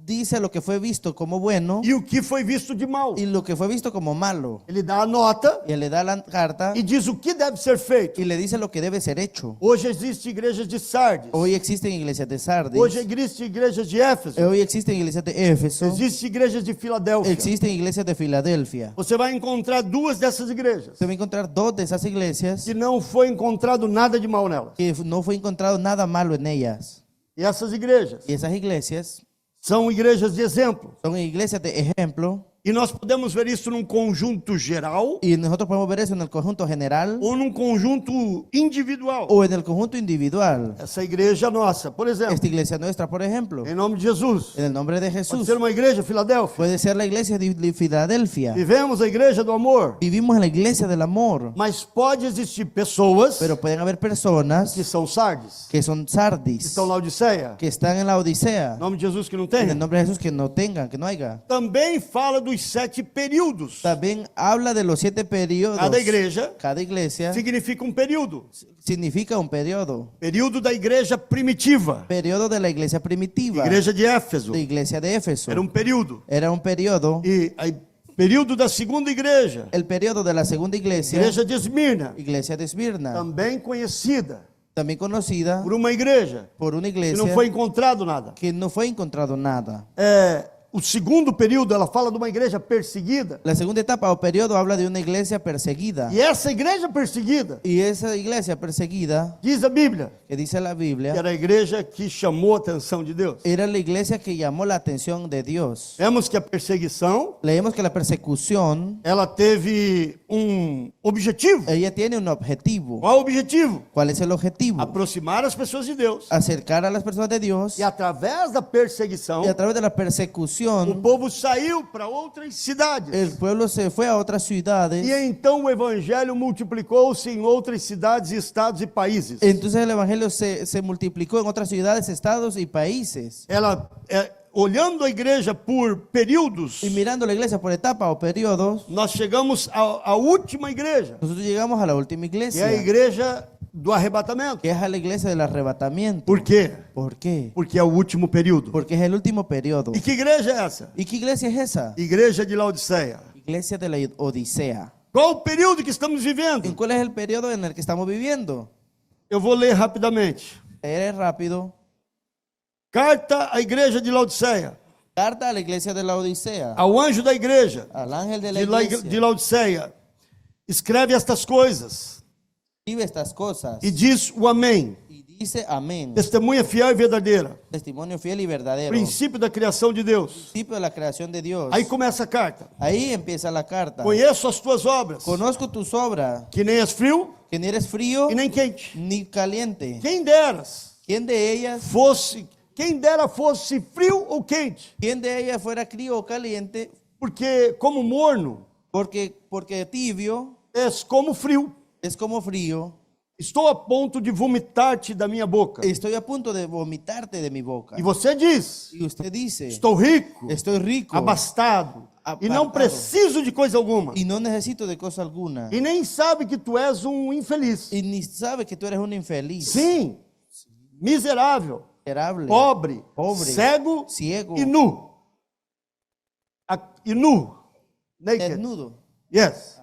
dice lo que fue visto como bueno e o que foi visto de mal. y lo que fue visto como malo. Ele dá a nota Y él le da la carta e diz o que deve ser feito. y le dice lo que debe ser hecho. Hoje existe igrejas de Sardes. Hoy existen iglesias de Sardis. Hoje existe igrejas de Éfeso. Hoy existen iglesias de Éfeso. Existe igrejas de Filadélfia. Existen iglesias de Filadelfia. Você vai encontrar duas dessas igrejas Se va a encontrar dos de esas iglesias que não foi encontrado nada de mal nelas. que no fue encontrado nada malo en ellas. E essas igrejas Y esas iglesias são igrejas de exemplo. son iglesias de ejemplo. E nós podemos ver isso num conjunto geral Y nosotros podemos ver eso en el conjunto general ou num conjunto individual. o en el conjunto individual. Essa igreja nossa, por exemplo, Esta iglesia nuestra, por ejemplo, em nome de Jesus, en el nombre de pode Jesús, ser uma igreja Filadélfia. puede ser la iglesia de Filadelfia. Vivemos a igreja do amor, Vivimos en la iglesia del amor, mas pode existir pessoas pero pueden haber personas que são Sardes, que son que Sardis, estão na Odisseia. que están en la Odisea. Em nome de Jesus que não En tem. el nombre de Jesús, que no tengan, que no haya. Também fala dos 7 períodos. También habla de los 7 periodos. Cada igreja Cada iglesia significa um período. significa un periodo. Período da igreja primitiva. Periodo de la iglesia primitiva. Igreja de Éfeso. De iglesia de Éfeso. Era um período. Era un periodo. E aí, período da segunda igreja. El periodo de la segunda iglesia. Igreja de Esmirna. Iglesia de Esmirna. Também conhecida También conocida por uma igreja por una que iglesia não foi encontrado nada. que no fue encontrado nada. O segundo período, ela fala de uma igreja perseguida. La segunda etapa o periodo habla de una iglesia perseguida. E essa igreja perseguida, Y esa iglesia perseguida, diz a Bíblia, que dice la que Biblia, era a igreja que chamou a atenção de Deus. era la iglesia que llamó la atención de Dios. Vemos que a perseguição, Leemos que la persecución, ela teve um objetivo. ella tiene un objetivo. Qual é o objetivo? ¿Cuál es el objetivo? Aproximar as pessoas de Deus. Acercar a las personas de Dios. E através da perseguição, Y a través de la o persecución, povo saiu para outras cidades. el pueblo se fue a otras ciudades. E então o evangelho multiplicou-se em outras cidades, estados e países. Entonces el evangelio se multiplicó en otras ciudades, estados y países. Ela, olhando a igreja por períodos, Y mirando la iglesia por etapas o periodos, nós chegamos à última igreja, nosotros llegamos a la última que é a iglesia, igreja do arrebatamento. que es a la iglesia del arrebatamiento. Por quê? ¿Por qué? Porque é o último período. Porque es el último periodo. E que igreja é essa? ¿Y qué iglesia es esa? Igreja de Laodiceia. Iglesia de la Odisea. Qual o período que estamos ¿En vivendo? cuál es el periodo en el que estamos viviendo? Eu vou ler rapidamente. Eres rápido. Carta à igreja de Laodiceia. Carta a la iglesia de la Odisea, ao anjo da igreja al ángel de la de iglesia, Laodiceia, escreve estas coisas escribe estas cosas e diz o amém. y dice amén. Testemunha fiel e verdadeira. Testimonio fiel y verdadero. Princípio da criação de Deus. Principio de la creación de Dios. Aí começa a carta. Ahí empieza la carta. Conheço as tuas obras, Conozco tus obras, que nem és frio que ni eres frío e nem quente. ni caliente. Quem deras ¿Quién de ellas, quem dera fosse frio ou quente, quién de ellas fuera frío o caliente? porque como morno Porque tibio és como frio. es como frío. Estou a ponto de vomitar-te da minha boca. Estoy a punto de vomitarte de mi boca. E você diz: Y usted dice, estou rico, estoy rico abastado, e não Apartado. preciso de coisa alguma. y no necesito de cosa alguna. E nem sabe que tu és um infeliz. Y ni sabe que tú eres un infeliz, Sim, miserável, miserable, pobre, Pobre, cego ciego, e nu. E nu. Naked. desnudo. Yes.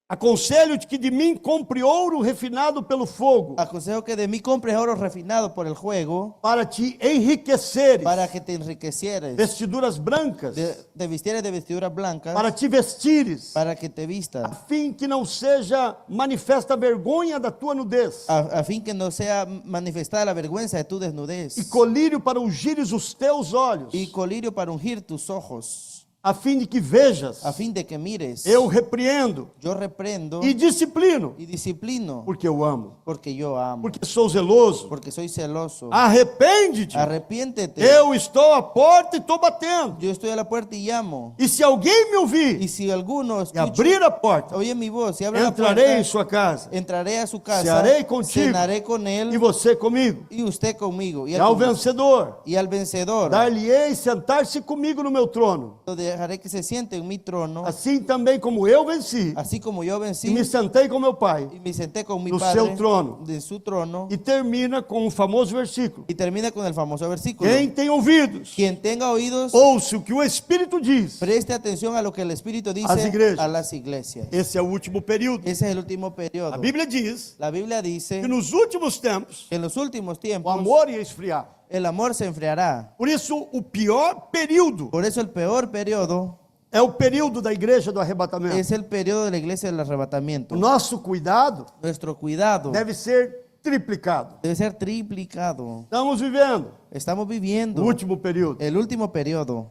Aconselho-te que de mim compre ouro refinado pelo fogo, Aconsejo que de mí compres oro refinado por el juego para te enriqueceres, para que te enriquecieres, vestiduras brancas, te vistieres de vestiduras blancas para te vestires, para que te a vistas, fim que não seja manifesta a vergonha da tua nudez, a fin que no sea manifestada la vergüenza de tu desnudez e colírio para ungires os teus olhos, y colirio para ungir tus ojos, a fim de que vejas. a fin de que mires. Eu repreendo Yo reprendo e disciplino, y disciplino porque eu amo, porque yo amo, porque sou zeloso. porque soy celoso. Arrepende-te. Arrepiéntete. Eu estou à porta e estou batendo. Yo estoy a la puerta y llamo. E se alguém me Y ouvir si alguno e escucha, abrir a porta, oye mi voz, y abre la entrarei em puerta, sua casa, entraré a su casa, cearei contigo cenaré con él e você comigo. y usted conmigo. Y E ao vencedor, al vencedor dar-lhe-ei sentar-se comigo no meu trono. lo dejaré que se siente en mi trono, Assim também como eu venci así como yo e vencí me sentei com meu Pai. y me senté con mi no padre seu trono. de su trono. E termina com um famoso versículo. Y termina con el famoso versículo. Quem tem ouvidos, Quien tenga oídos, ouça o que o Espírito diz. preste atención a lo que el Espíritu dice As igrejas. a las iglesias. Esse é o último período. Ese es el último periodo. A Bíblia diz La Biblia dice que nos últimos tempos que en los últimos o tiempos amor ia esfriar. el amor se enfriará. Por isso, o pior período Por eso el peor periodo é o período da igreja do arrebatamento. es el periodo de la iglesia del arrebatamiento. O nosso cuidado Nuestro cuidado deve ser triplicado. debe ser triplicado. Estamos vivendo Estamos o viviendo último período. el último periodo.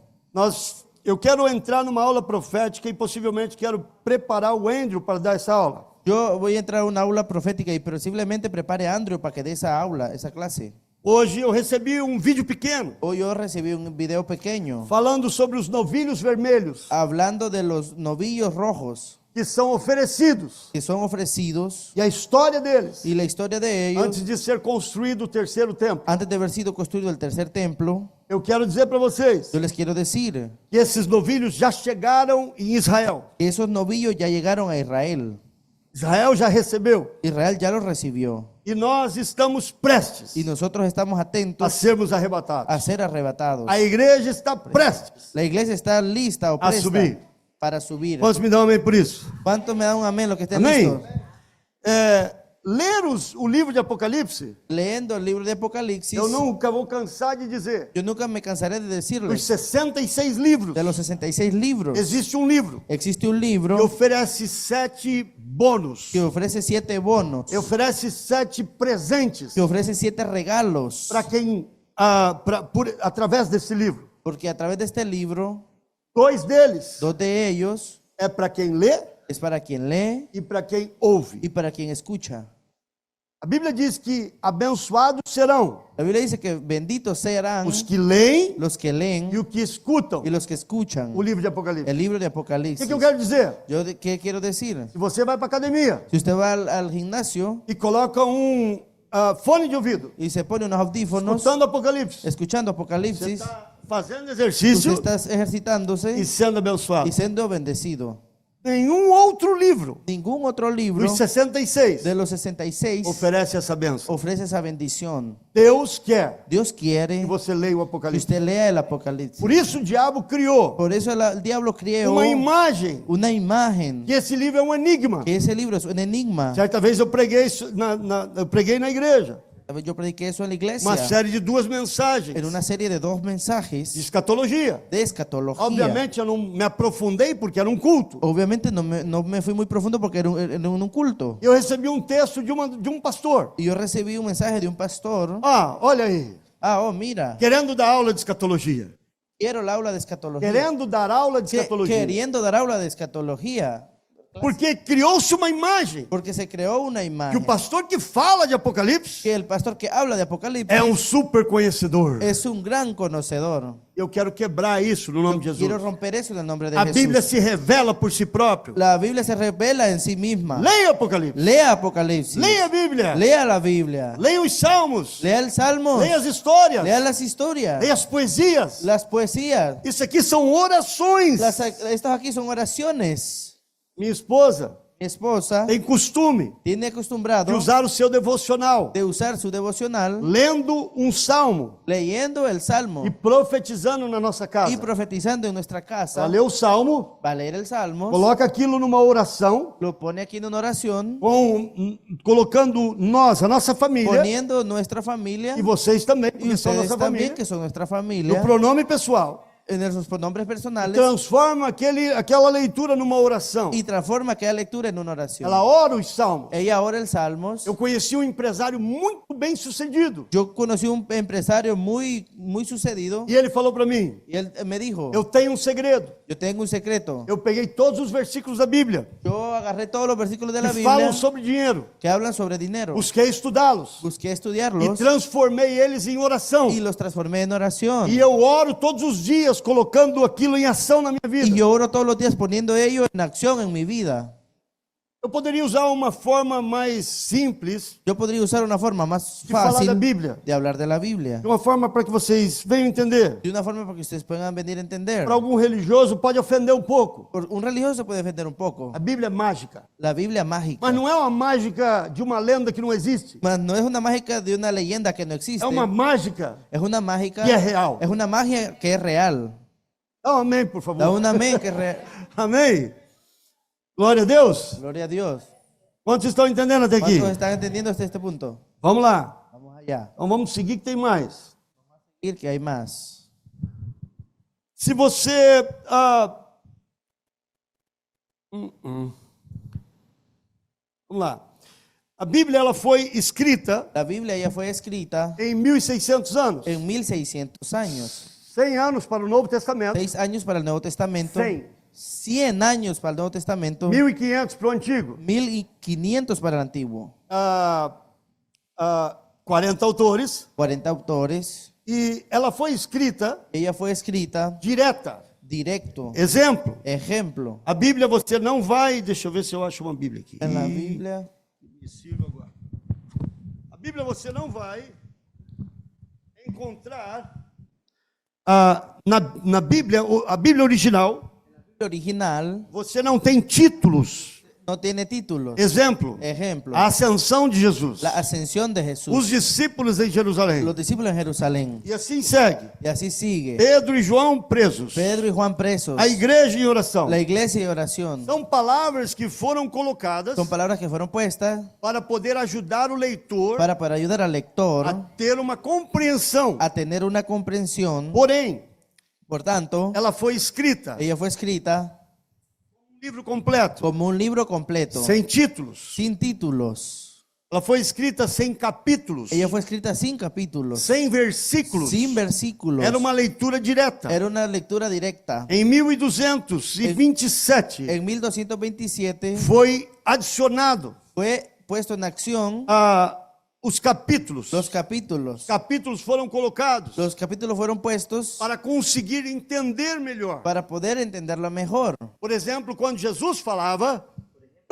Eu quero entrar numa aula profética e possivelmente quero preparar o Andrew para dar essa aula. Yo voy a entrar a una aula profética y posiblemente prepare a Andrew para que dé esa aula, esa clase. Hoje eu recebi um vídeo pequeno Hoy yo recibí un video pequeño falando sobre os novilhos vermelhos hablando de los novillos rojos que são oferecidos que son ofrecidos e a história deles y la historia de ellos antes de ser construído o terceiro templo. antes de haber sido construido el tercer templo. Eu quero dizer para vocês Yo les quiero decir que esses novilhos já chegaram em Israel. que esos novillos ya llegaron a Israel. Israel já recebeu Israel ya los recibió e nós estamos prestes y nosotros estamos a atentos sermos a arrebatados. ser arrebatados. A igreja está prestes. La iglesia está lista o A presta subir. para subir. Quantos me dão amém por isso? ¿Cuántos me dan un amén los que estén Amém? listos? Ler o livro de Apocalipse, Leyendo el libro de Apocalipsis, eu nunca vou cansar de dizer. yo nunca me cansaré de Dos decirles, 66 livros, de los 66 libros, existe um livro existe un que libro oferece 7 bônus, que ofrece 7 bonos, que oferece 7 presentes que ofrece 7 regalos, para quem, através desse livro. porque a través de este libro, 2 deles 2 de ellos é para quem lê es para quien lee e para quem ouve. y para quien escucha. A Bíblia diz que abençoados serão La Biblia dice que benditos serán os que leem los que leen e os que escutam y los que escuchan o livro de Apocalipse. el libro de O Apocalipsis. que eu quero dizer? ¿Qué quiero decir? Se você vai para a academia Si usted va al gimnasio e coloca fone de ouvido, y se pone unos audífonos escutando Apocalipse, escuchando você Apocalipsis, está fazendo usted exercício está ejercitándose e sendo abençoado. y siendo bendecido. Nenhum outro livro Ningún otro libro dos 66 de los 66 oferece essa bênção. ofrece esa bendición. Deus quer Dios que quiere você leia o que Apocalipse. usted lea el Apocalipsis. Por isso o diabo criou Por eso el diablo creó uma imagem una imagen, que esse livro é um enigma. que ese libro es un enigma. Certa vez eu preguei na igreja. Yo prediqué eso en la iglesia, uma série de 2 mensagens en una serie de 2 de mensajes escatologia. de escatología. Obviamente eu não me aprofundei porque era um culto. Obviamente no me fui muy profundo porque era un culto. Eu recebi um texto de um pastor. Y yo recibí un mensaje de un pastor. Ah, olha aí. Oh, mira, Querendo dar aula de escatologia. quiero la aula de escatología. Querendo dar aula de escatologia. Queriendo dar aula de escatología. Porque criou-se uma imagem Porque se creó una que imagen. o pastor que fala de Apocalipse Que el pastor que habla de Apocalipsis é um super conhecedor. es un gran conocedor. Eu quero quebrar isso no nome de Quiero Jesus. romper eso en el nombre de A Jesús. Bíblia se revela por si próprio. La Biblia se revela en sí misma. Leia Apocalipse. Lea Apocalipsis. Leia a Bíblia. Lea la Biblia. Leia os salmos. Lea el Salmo. Leia as histórias. Lea las historias. Leia as poesias. Las poesías. Isso aqui são orações. Estas aquí son oraciones. Minha esposa Mi esposa tem costume tiene de acostumbrado usar o seu devocional, de usar su devocional lendo um salmo leyendo el Salmo e profetizando na nossa y casa. profetizando en nuestra casa. Ela lê o salmo, Va a leer el Salmo, coloca aquilo numa oração, lo pone aquí en una oración, colocando nós, a nossa família, poniendo nuestra familia e vocês também, y porque são ustedes nossa también, família, que son nuestra no familia, pronome pessoal. en sus pronombres personales Transforma aquela leitura numa oração. y transforma aquella lectura en una oración. Ela ora os salmos. Ella ora el Salmos. Eu conheci um empresário muito bem sucedido. Yo conocí un empresario muy sucedido E ele falou para mim: y él me dijo, eu tenho um segredo. yo tengo un secreto. Eu peguei todos os versículos da Bíblia Yo agarré todos los versículos de la que Biblia falam sobre dinheiro. que hablan sobre dinero. Busquei estudá-los Busqué e estudiarlos transformei eles em oração. y los transformé en oración. E eu oro todos os dias colocando aquilo em ação na minha Y vida. yo oro todos los días poniendo ello en acción en mi vida. Eu poderia usar uma forma mais simples Yo podría usar una forma más de falar da fácil Bíblia, de hablar de la Biblia. de uma forma para que vocês venham entender. De una forma para que ustedes puedan venir a entender. Para algum religioso pode ofender um pouco. Un religioso se puede defender un poco. A Bíblia é mágica, La Biblia mágica. mas não é uma mágica de uma lenda que não existe. Mas no es una mágica de una leyenda que no existe. É uma mágica. Es una mágica Que es real. Es una magia que es real. Dá um amém, por favor. Da un amén que es real. Amém. Glória a Deus. Gloria a Dios. Quantos estão entendendo até aqui? ¿Cuántos están entendiendo hasta este punto? Vamos lá. Vamos allá. Então vamos seguir que tem mais. Ir que hay más. Se você... Vamos lá. A Bíblia ela foi escrita La Biblia ya fue escrita em 1600 anos. en 1600 años. 100 anos para o Novo Testamento. 6 años para el Nuevo Testamento. 100. 100 años para el Nuevo Testamento. 1500 para o Antigo. 1500 para el Antiguo. 40 autores. 40 autores. E ela foi escrita Ella fue escrita direta. directo. Exemplo. Ejemplo. A Bíblia você não vai... Deixa eu ver se eu acho uma Bíblia aqui. En la Biblia. Me sirva agora. A Bíblia você não vai encontrar na Bíblia, a Bíblia original, Original você não tem títulos. no tiene títulos. Exemplo, Ejemplo. a ascensão de Jesus, La ascensión de Jesús. os discípulos em Jerusalém. Los discípulos en Jerusalén. E assim segue. Y así sigue. Pedro e João presos. Pedro y Juan presos. A igreja em oração. La iglesia y oración. São palavras que foram colocadas Son palabras que fueron puestas para poder ajudar o leitor para ayudar al lector a ter uma compreensão. a tener una comprensión. Porém, Por tanto, ela foi escrita ella fue escrita livro completo, como un libro completo, sem títulos. sin títulos. Ela foi escrita sem capítulos, Ella fue escrita sin capítulos, sem versículos. sin versículos. Era uma leitura direta. Era una lectura directa. Em 1227 En 1227 foi adicionado fue puesto en acción os capítulos. los capítulos. Os capítulos foram colocados Los capítulos fueron puestos para conseguir entender melhor. para poder entenderlo mejor. Por exemplo, quando Jesus falava,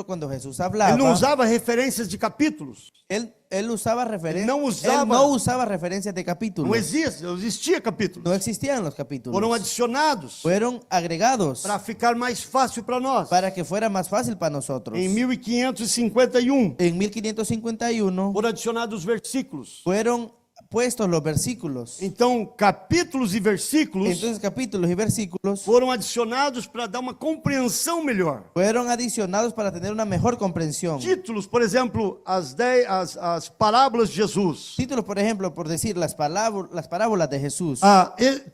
Cuando Jesús ele hablaba, não usava referências de capítulos. él usaba referencias. No usaba- Él no usaba referencias de Não capítulos. existia capítulos. No existían los capítulos. Foram adicionados Fueron agregados para ficar mais fácil para nós. para que fuera más fácil para nosotros. Em 1551 En 1551 foram adicionados versículos. fueron puestos los versículos. Então, capítulos e versículos Entonces capítulos y versículos foram adicionados para dar uma compreensão melhor. fueron adicionados para tener una mejor comprensión. Títulos, por exemplo, as parábolas de Jesus. Títulos, por ejemplo, por decir las parábolas de Jesús.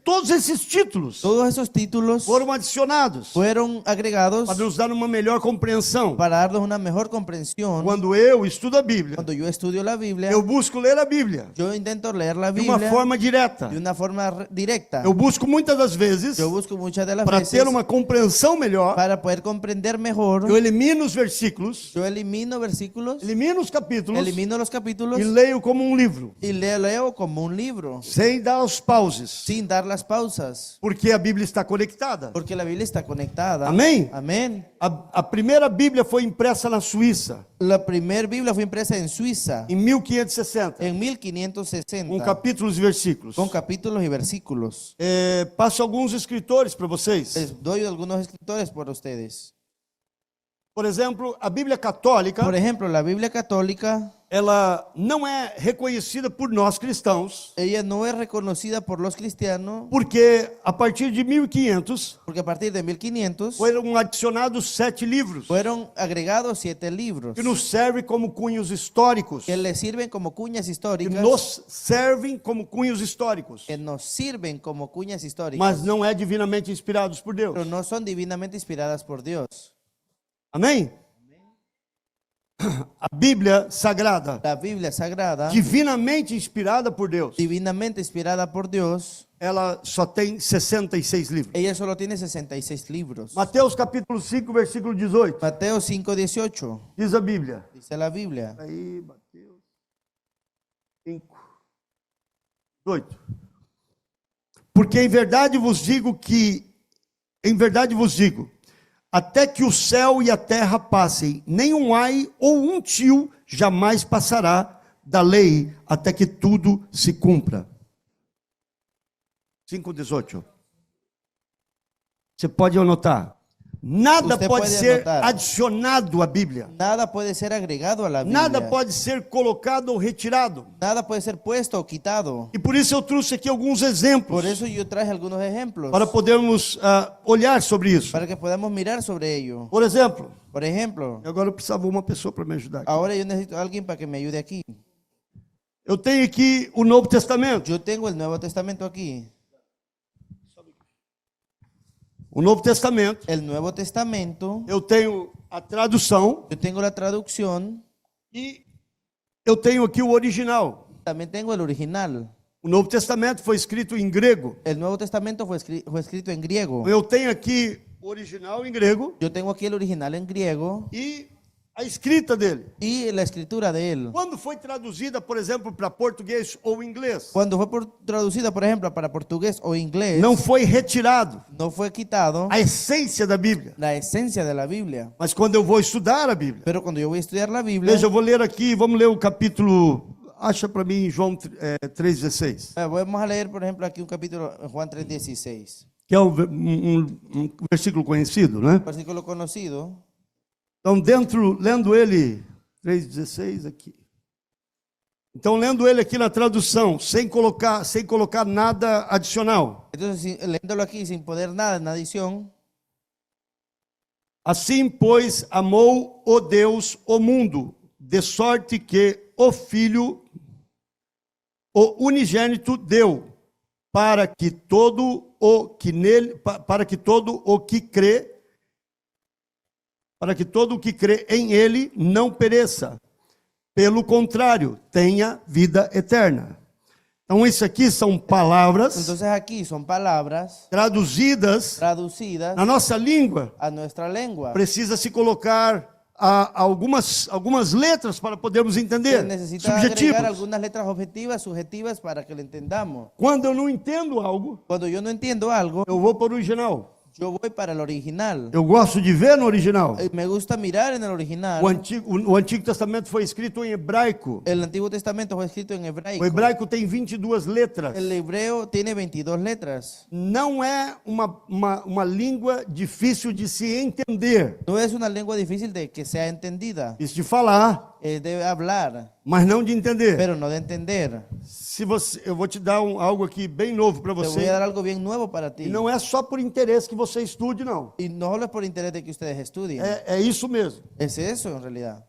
Todos esses títulos Todos esos títulos foram adicionados fueron agregados para nos dar uma melhor compreensão. para darnos una mejor comprensión. Quando eu estudo a Bíblia, Cuando yo estudio la Biblia, eu busco ler a Bíblia yo intento leer la de uma Biblia forma direta. de una forma directa. Eu busco muitas das vezes, Yo busco muchas de las para veces ter uma compreensão melhor, para poder comprender mejor. eu elimino os versículos, Yo elimino versículos, elimino os capítulos elimino los capítulos e leio como um livro, y leo como un libro, sem dar os pauses, sin dar las pausas, porque a Bíblia está conectada. porque la Biblia está conectada. Amém? Amén. A primeira Bíblia foi impressa na Suíça, La primera Biblia fue impresa en Suiza em 1560, en com 1560 capítulos e versículos. con capítulos y versículos. Passo alguns escritores para vocês. Les doy algunos escritores por ustedes. Por exemplo, a Bíblia Católica, Por ejemplo, la Biblia católica, ela não é reconhecida por nós cristãos, ella no es reconocida por los cristianos porque a partir de 1500 porque a partir de 1500 foram adicionados 7 livros fueron agregados 7 libros que nos servem como cunhos históricos, que le sirven como cuñas que históricas, nos servem como cunhos históricos, que nos sirven como cuñas históricas, mas não é divinamente inspirados por Deus. pero no son divinamente inspiradas por Dios. Amém? A Bíblia Sagrada, La Biblia sagrada, divinamente inspirada por Deus, divinamente inspirada por Dios, ela só tem 66 livros. ella solo tiene 66 libros. Mateus capítulo 5, versículo 18, Mateo 5:18 diz a Bíblia. dice la Biblia. Aí, Mateus 5, 18. Porque em verdade vos digo, até que o céu e a terra passem, nenhum ai ou um tio jamais passará da lei, até que tudo se cumpra. 5:18. Você pode anotar. Nada Usted pode pode ser anotar. adicionado à Bíblia. Nada puede ser agregado a la Biblia. Nada pode ser colocado ou retirado. Nada puede ser puesto o quitado. E por isso eu trouxe aqui alguns exemplos Por eso yo traje algunos ejemplos para podermos olhar sobre isso. para que podamos mirar sobre ello. Por exemplo, Por ejemplo, agora eu precisava de uma pessoa para me ajudar aqui. ahora yo necesito a alguien para que me ayude aquí. Eu tenho aqui o Novo Testamento. Yo tengo el Nuevo Testamento aquí. O Novo Testamento. El Nuevo Testamento, Eu tenho a tradução yo tengo la traducción, e eu tenho aqui o original. también tengo el original. O Novo Testamento foi escrito em grego. El Nuevo Testamento fue escrito en griego. Eu tenho aqui o original em grego Yo tengo aquí el original en griego e a escrita dele. y la escritura de él. Quando foi traduzida, por exemplo, para português ou inglês, Cuando fue traducida, por ejemplo, para portugués o inglés, não foi retirado no fue quitado a essência da Bíblia. la esencia de la Biblia. Mas quando eu vou estudar a Bíblia, Pero cuando yo voy a estudiar la Biblia, veja, eu vou ler aqui, vamos ler o capítulo, acha para mim João 3,16, vamos a leer, por ejemplo, aquí un capítulo en Juan 3:16, que é um versículo conhecido, né? versículo conocido. Então, lendo ele, 3,16 aqui. Então, lendo ele aqui na tradução, sem colocar nada adicional. Entonces, leyéndolo aquí sin poner nada en adición. Assim, pois, amou o Deus o mundo, de sorte que o Filho, o unigênito, deu, para que todo o que crê em ele não pereça. Pelo contrário, tenha vida eterna. Então, isso aqui são palavras Entonces aquí son palabras traduzidas traducidas na nossa língua. a nuestra lengua. Precisa se colocar algumas letras para podermos entender. Necesita Subjetivos. agregar algunas letras objetivas, subjetivas para que lo entendamos. Quando eu não entendo algo, Cuando yo no entiendo algo, eu vou para o original. yo voy para el original. Eu gosto de ver no original. Me gusta mirar en el original. O Antigo Testamento foi escrito em hebraico. El Antiguo Testamento fue escrito en hebraico. O hebraico tem 22 letras. El hebreo tiene 22 letras. Não é uma língua difícil de se entender. No es una lengua difícil de que sea entendida. Difícil de falar. debe hablar, mas não de entender. pero no de entender. Eu vou te dar algo aqui bem novo para Te voy você. a dar algo bien nuevo para E ti. não é só por interesse que você estude, não. Y no solo es por interés de que ustedes estudien. É isso mesmo. Es eso en realidad.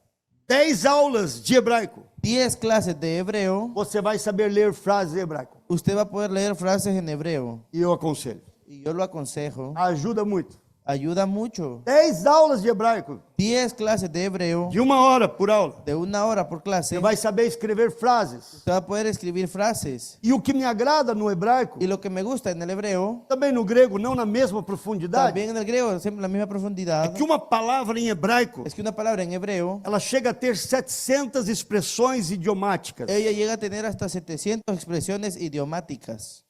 10 aulas de hebraico. 10 clases de hebreo. Você vai saber ler frases em hebraico. Usted va a poder leer frases en hebreo. E eu aconselho. Y yo lo aconsejo. Ajuda muito. Ayuda mucho. 10 aulas de hebraico. 10 clases de hebreo. De 1 hora por aula. De 1 hora por clase. Você vai saber escrever frases. Usted va a poder escribir frases. E o que me agrada no hebraico, Y lo que me gusta en el hebreo, também no grego, não na mesma profundidade, también en el griego, siempre la misma é profundidad, que uma palavra em hebraico, es que una palabra en hebreo, ela chega a ter 700 expressões idiomáticas. ella llega a tener hasta 700 expresiones idiomáticas.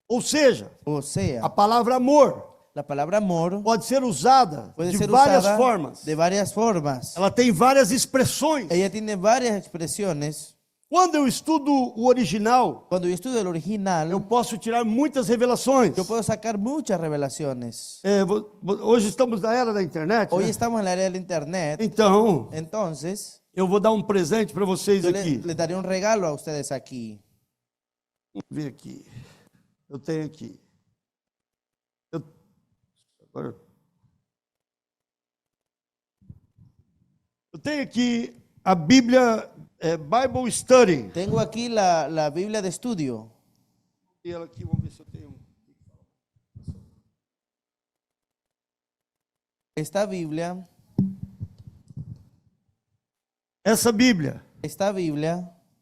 Ou seja, O sea, a palavra amor la palabra amor pode ser usada puede de ser várias usada formas. de varias formas. Ela tem várias expressões. Ella tiene varias expresiones. Quando eu estudo o original, Cuando yo estudio el eu original, posso tirar muitas revelações. yo puedo sacar muchas revelaciones. Hoje estamos na era da internet, Hoy né? estamos en la era del internet, Então, entonces eu vou dar um presente para vocês yo aqui. le daré un regalo a ustedes aquí. Vamos ver aqui. Eu tenho aqui. Eu tenho aqui a Bíblia Bible Study. Tengo aquí la Biblia de estudio. E ela aqui, vamos ver se eu tenho. Esta Biblia, Essa Bíblia,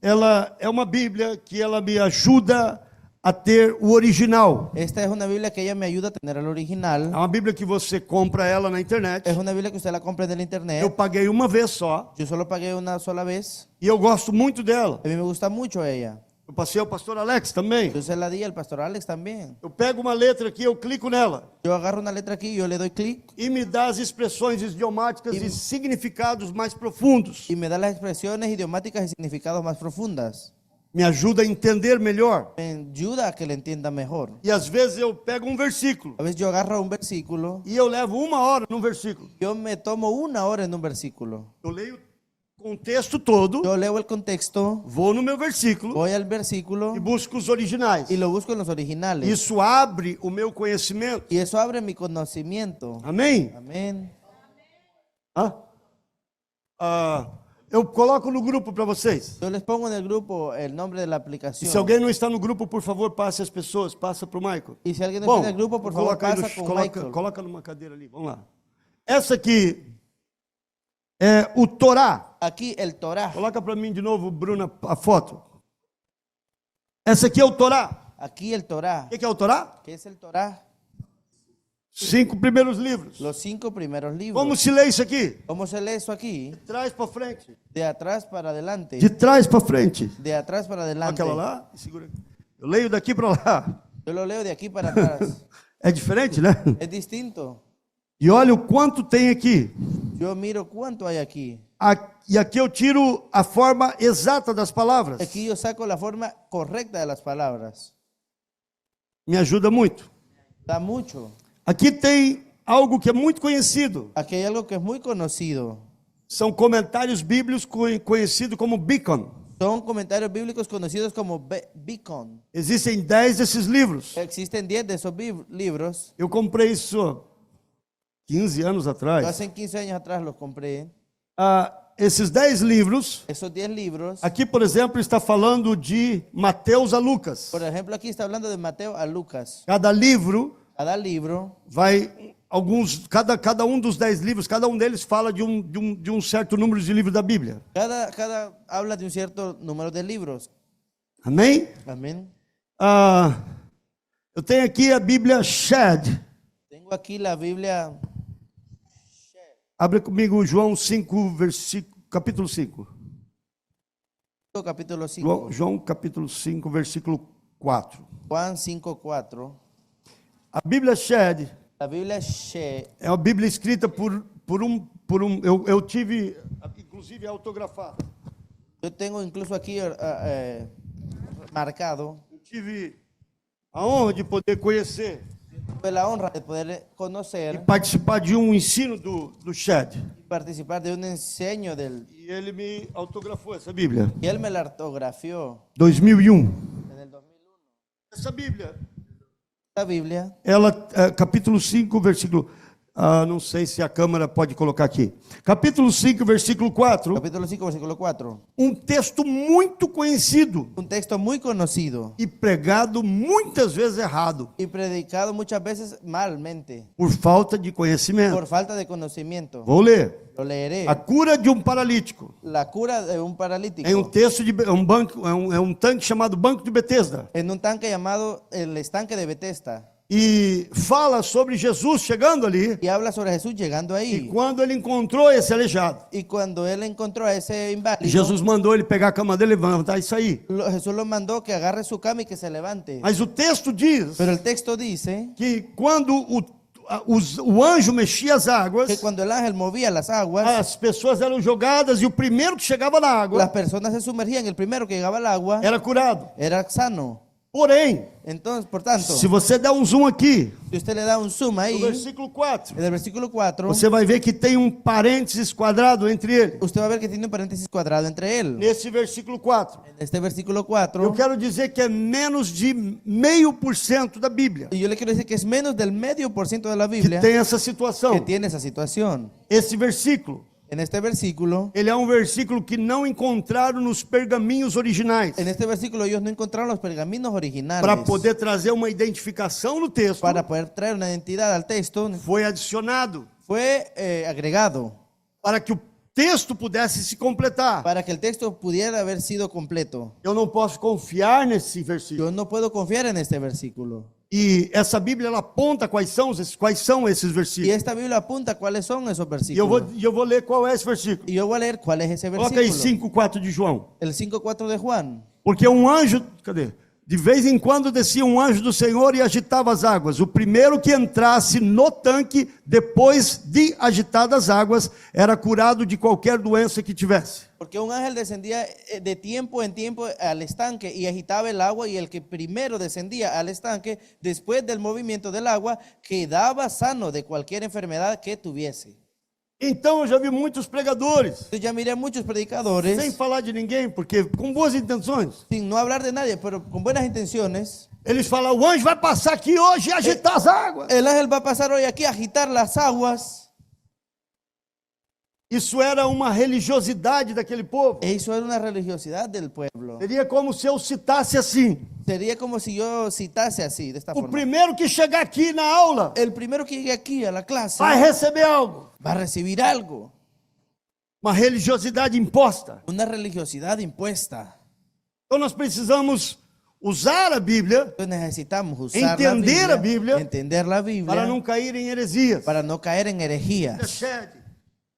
ela é uma Bíblia que ela me ajuda a ter o original. esta es una Biblia que ella me ayuda a tener el É original. uma Bíblia que você compra ela na internet. Es una Biblia que usted la compra en el Eu internet. paguei uma vez só Yo solo pagué una sola vez. e eu gosto muito dela. A mí me gusta mucho ella. Eu passei ao pastor Alex também. Yo se la di al pastor Alex también. Eu pego uma letra aqui, eu clico nela Yo agarro una letra aquí, yo le doy clic e me dá as expressões idiomáticas e significados mais profundos. y me da las expresiones idiomáticas y significados más profundas. Me ajuda a entender melhor. Me ayuda a que le entienda mejor. E às vezes eu pego um versículo A veces yo agarro un versículo, e eu levo 1 hora num versículo. yo me tomo 1 hora en un versículo. Eu leio o contexto todo, Yo leo el contexto, vou no meu versículo voy al versículo e busco os originais. y lo busco en los originales. Isso abre o meu conhecimento. Y eso abre mi conocimiento. Amém? Amén. Eu coloco no grupo para vocês. Yo les pongo en el grupo el nombre de la E se aplicación. alguém não está no grupo, por favor, passe as pessoas, passa para o Michael. Y si alguien no Bom, está en el grupo, por favor, coloca aí pasa con coloca, Michael. coloca numa cadeira ali, vamos lá. Essa aqui é o Torá. Aquí el Torah. Coloca para mim de novo, Bruna, a foto. Essa aqui é o Torá. Aquí el Torah. O que é o Torá? ¿Qué es el Torah? 5 primeiros livros. Los 5 primeros libros. Como se lê isso aqui? ¿Cómo se lee eso aquí? De trás para frente. De atrás para adelante. De trás para frente. De atrás para adelante. Aquela lá, segura aqui. Eu leio daqui para lá. Yo lo leo de aquí para atrás. É diferente, né? Es distinto. E olha o quanto tem aqui. Yo miro cuánto hay aquí. E aqui eu tiro a forma exata das palavras. Aquí yo saco la forma correcta de las palabras. Me ajuda muito. Da mucho. Aqui tem algo que é muito conhecido. Aquí hay algo que es muy conocido. São comentários bíblicos conhecidos como Beacon. Son comentarios bíblicos conocidos como Beacon. Existem 10 desses livros. Existen 10 de esos libros. Eu comprei isso 15 anos Yo atrás. hace 15 años atrás los compré. Esses 10 livros, Esos 10 libros. aqui, por exemplo, está falando de Mateus a Lucas. Por ejemplo, aquí está hablando de Mateo a Lucas. Cada livro Cada libro, vai, cada um dos 10 livros, cada um deles fala de um certo número de livros da Bíblia. cada habla de un cierto número de libros. Amém? Amén. Eu tenho aqui a Bíblia Shed. Tengo aquí la Biblia. Abre comigo João 5, capítulo 5. Capítulo 5. João capítulo 5, versículo 4. Juan 5:4. A Bíblia Shed La Biblia She é uma Bíblia escrita por um eu tive, inclusive, autografada. yo tengo incluso aquí marcado. Eu tive a honra de poder conhecer Tuve la honra de poder e conocer participar de um ensino do Chad. y participar de un enseño del... E ele me autografou essa Bíblia, Y él me la ortografió 2001. en el 2001. Essa Bíblia, La Biblia, ela, capítulo 5, versículo... não sei se a câmera pode colocar aqui. Capítulo 5, versículo 4. capítulo 5, versículo 4. Um texto muito conhecido Un texto muy conocido e pregado muitas vezes errado, y predicado muchas veces malmente por falta de conhecimento. por falta de conocimiento. Vou ler. Lo leeré. A cura de um paralítico. La cura de un paralítico Em um texto de um banco, é um tanque chamado Banco de Betesda. en un tanque llamado el estanque de Bethesda. E fala sobre Jesus chegando ali. Y habla sobre Jesús llegando E ahí. quando ele encontrou esse aleijado, Y cuando él encontró a ese inválido, Jesus mandou ele pegar a cama dele e levantar e sair. Jesús lo mandó que agarre su cama y que se levante. Mas o texto diz Pero el texto dice que quando o anjo mexia as que águas, cuando el ángel movía las aguas, as pessoas eram jogadas e o primeiro que chegava na las água personas se sumergían. El primero que llegaba al agua era curado. era sano. Porém, Entonces, por tanto, se você der um zoom aqui, si usted le da un zoom no ahí, versículo 4, en el versículo 4, você vai ver que tem um parênteses quadrado entre ele. usted va a ver que tiene un paréntesis cuadrado entre él. Nesse versículo 4. En este versículo Eu 4, quero dizer que é menos de 0,5% da Bíblia y yo le quiero decir que es menos del 0,5% de la que Biblia tem essa que situação. tiene esa situación. Esse versículo, En este versículo, ele é um versículo que não encontraram nos pergaminhos originais. en este versículo ellos no encontraron los pergaminos originales Para poder trazer uma identificação no texto, para poder traer una identidad al texto. foi adicionado Fue agregado para que o texto pudesse se completar. para que el texto pudiera haber sido completo. Eu não posso confiar nesse versículo. Yo no puedo confiar en este versículo. E essa Bíblia ela aponta quais são esses Y versículos. esta Biblia apunta cuáles son esos E eu versículos. vou ler qual é esse versículo. Y yo voy a leer cuál es ese Coloca aí versículo. 5:4 de João. El 5:4 de Juan. Porque um anjo, cadê? De vez em quando descia um anjo do Senhor e agitava as águas. O primeiro que entrasse no tanque, depois de agitadas as águas, era curado de qualquer doença que tivesse. Porque un ángel descendía de tiempo en tiempo al estanque y agitaba el agua, y el que primero descendía al estanque, después del movimiento del agua, quedaba sano de cualquier enfermedad que tuviese. Então eu já vi muitos pregadores, Yo ya miré a muchos sem predicadores, falar de ninguém, porque com boas intenções, sin no hablar de nadie, pero con buenas intenciones, eles falam: o anjo vai passar aqui hoje e agitar as águas. el ángel va a pasar hoy aquí a agitar las aguas. Isso era uma religiosidade daquele povo. Eso era una religiosidad del pueblo. Seria como se eu citasse assim: Sería como si yo citase así, de esta o forma. primeiro que chegar aqui na aula El primero que llegue aquí a la clase vai receber algo. va a recibir algo. Uma religiosidade imposta. Una religiosidad impuesta. Então nós precisamos usar a Bíblia Entonces necesitamos usar Entender la a Biblia entender la Biblia para não cair em heresias. para no caer en herejías.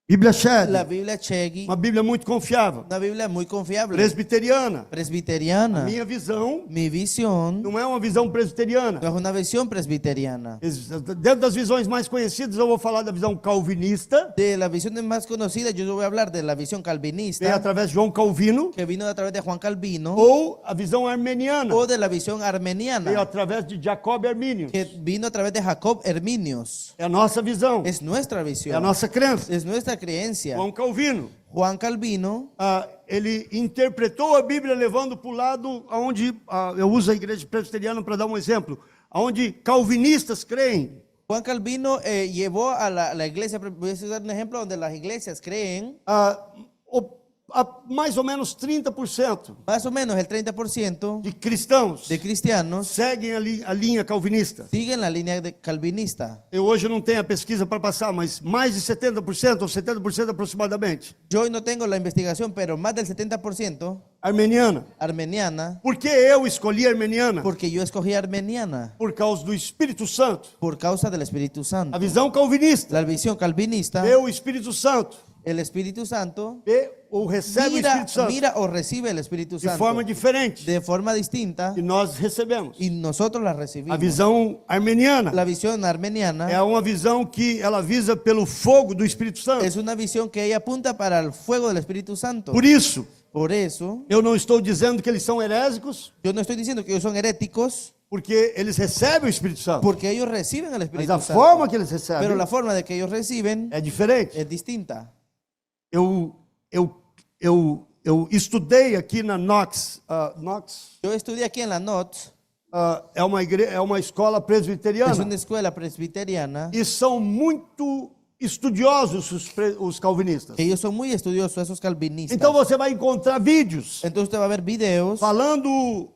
Bíblia Shed, La Biblia Chegui, uma Bíblia muito confiável, una Biblia muy confiable, presbiteriana. presbiteriana. Minha visão Mi visión não é uma visão presbiteriana. no es una visión presbiteriana. Dentro das visões mais conhecidas, eu vou falar da visão calvinista, De las visiones más conocidas, yo voy a hablar de la visión que é calvinista, através de João Calvino, que vino a través de Juan Calvino, ou a visão armeniana, o de la visión que é armeniana, através de Jacob Arminius. que vino a través de Jacob Herminius. É a nossa visão, Es nuestra é a visión, nossa crença. es nuestra creencia. João Calvino, Juan Calvino ele interpretou a Bíblia levando para o lado onde, eu uso a igreja presbiteriana para dar um exemplo, onde calvinistas creem. Juan Calvino llevó a la iglesia, voy a usar un ejemplo donde las iglesias creen, Mais ou menos 30% más o menos el 30% de cristãos de cristianos seguem a linha calvinista. siguen la línea calvinista. Eu hoje não tenho a pesquisa para passar, mas mais de 70% ou 70% aproximadamente, Yo hoy no tengo la investigación, pero más del 70% armeniana. armeniana, Por que eu escolhi a armeniana? porque yo escogí armeniana Por causa do Espírito Santo. por causa del Espíritu Santo. A visão calvinista La visión calvinista, vê o Espírito Santo, el Espíritu Santo vê ou recebe o Espírito Santo mira o recibe el Espíritu de Santo forma diferente de forma distinta, e nós recebemos. y nosotros la A recibimos. visão armeniana La visión armeniana é uma visão que ela visa pelo fogo do Espírito Santo. es una visión que ella apunta para el fuego del Espíritu Santo. Por isso, Por eso, eu não estou dizendo que eles são herésicos, yo no estoy diciendo que ellos son heréticos, Porque eles recebem o Espírito Santo. porque ellos reciben el Mas Espíritu a Santo. forma que eles recebem Pero la forma de que ellos reciben é diferente. es distinta. Eu estudei aqui na Knox. Knox Yo estudié aquí en la NOTS, é uma escola es presbiteriana. una escuela presbiteriana. E são muito estudiosos os calvinistas. Ellos son muy estudiosos, esos calvinistas. Então você vai encontrar vídeos Entonces usted va a ver videos falando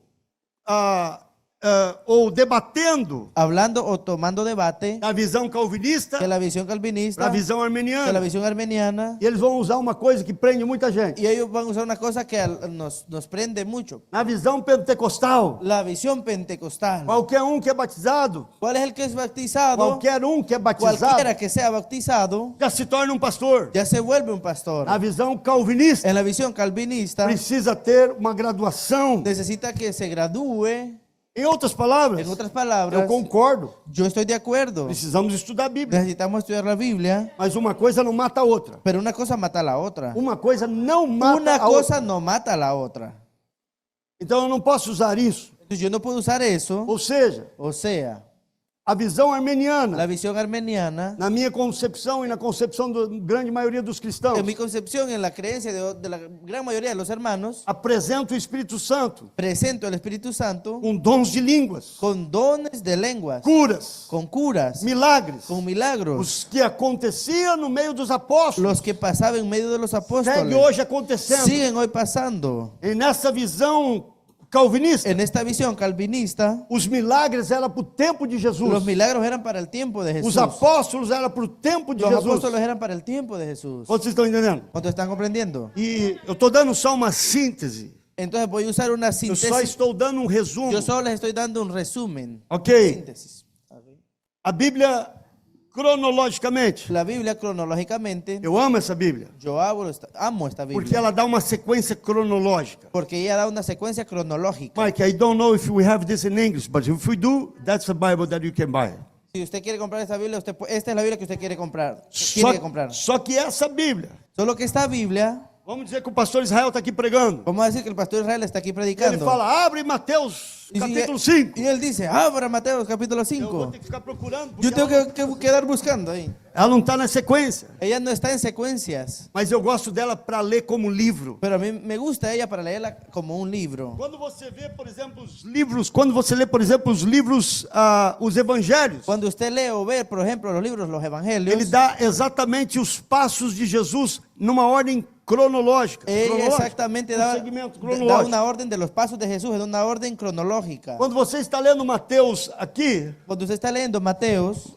ou debatendo hablando o tomando debate a visão calvinista de la visión para calvinista, a visão de la armeniana. visión armeniana. E eles vão usar uma coisa que prende muita gente. Y ellos van a usar una cosa que nos prende mucho. Na visão pentecostal, La visión pentecostal. qualquer um que é batizado, ¿Cuál es el que es bautizado? qualquer um que é batizado, Cualquiera que sea bautizado já se torna um pastor. ya se vuelve un pastor. Na visão calvinista, En la visión calvinista precisa ter uma graduação. necesita que se gradúe. Em outras palavras, En otras eu palabras, concordo. yo estoy de acuerdo. Precisamos estudar a Bíblia. Necesitamos estudiar la Biblia, Mas uma coisa não mata a outra. pero una cosa mata a la otra. Uma coisa não mata Una a outra. cosa no mata a la otra. Então eu não posso usar isso. Entonces yo no puedo usar eso. Ou seja, O sea, a visão la armeniana, visión armeniana, na minha concepção e na concepção da grande maioria dos cristãos, en mi concepción, en la creencia de la gran mayoría de los hermanos, apresenta o Espírito Santo presento el Espíritu Santo com dons de línguas, con dones de lenguas, curas, con curas, milagres. con milagros. Os que aconteciam no meio dos apóstolos, Los que pasaban en medio de los segue apóstoles hoje acontecendo. siguen hoy pasando. E nessa visão calvinista, En esta visión calvinista, os milagres eram para o tempo de los Jesus. milagros eran para el tiempo de Jesús. Os apóstolos eram para o tempo de Los Jesus. apóstolos eran para el tiempo de Jesús. Vocês estão entendendo? ¿Cuánto están comprendiendo? E eu estou dando só uma síntese. Entonces voy a usar una Eu só síntesis. estou dando um resumo. Yo solo les estoy dando un resumen. Ok? Síntesis. A Bíblia, cronologicamente, La Biblia cronológicamente, eu amo essa Bíblia. yo amo esta Porque Biblia. ela dá uma sequência cronológica. Porque ella da una secuencia cronológica. Mike, I don't know if we have this in English, but if we do, that's a Bible that you can buy. Si usted quiere comprar esta Biblia, esta es la Biblia que usted quiere comprar. Só, Tiene que comprar. só que essa Bíblia, Solo que esta Biblia, vamos dizer que o pastor Israel está aqui pregando. vamos a decir que el pastor Israel está aquí Ele predicando. fala, abre Mateus Y capítulo 5. y él dice, abra Mateo capítulo Eu vou 5. ter que ficar procurando, porque Yo tengo que quedar buscando ahí. ela não está na sequência. Ella no está en secuencias, Mas eu gosto dela para ler como livro. pero a mí me gusta ella para leerla como un libro. Quando você vê, por exemplo, os livros, quando você lê, por exemplo, os livros, os evangelhos, Cuando usted lee o ve, por ejemplo, los libros, los evangelios, ele dá exatamente os passos de Jesus numa ordem cronológica. ella exactamente da segmento da cronológico. una orden de los pasos de Jesús, en una orden cronológica. Quando você está lendo Mateus aqui, Cuando usted está leyendo Mateos,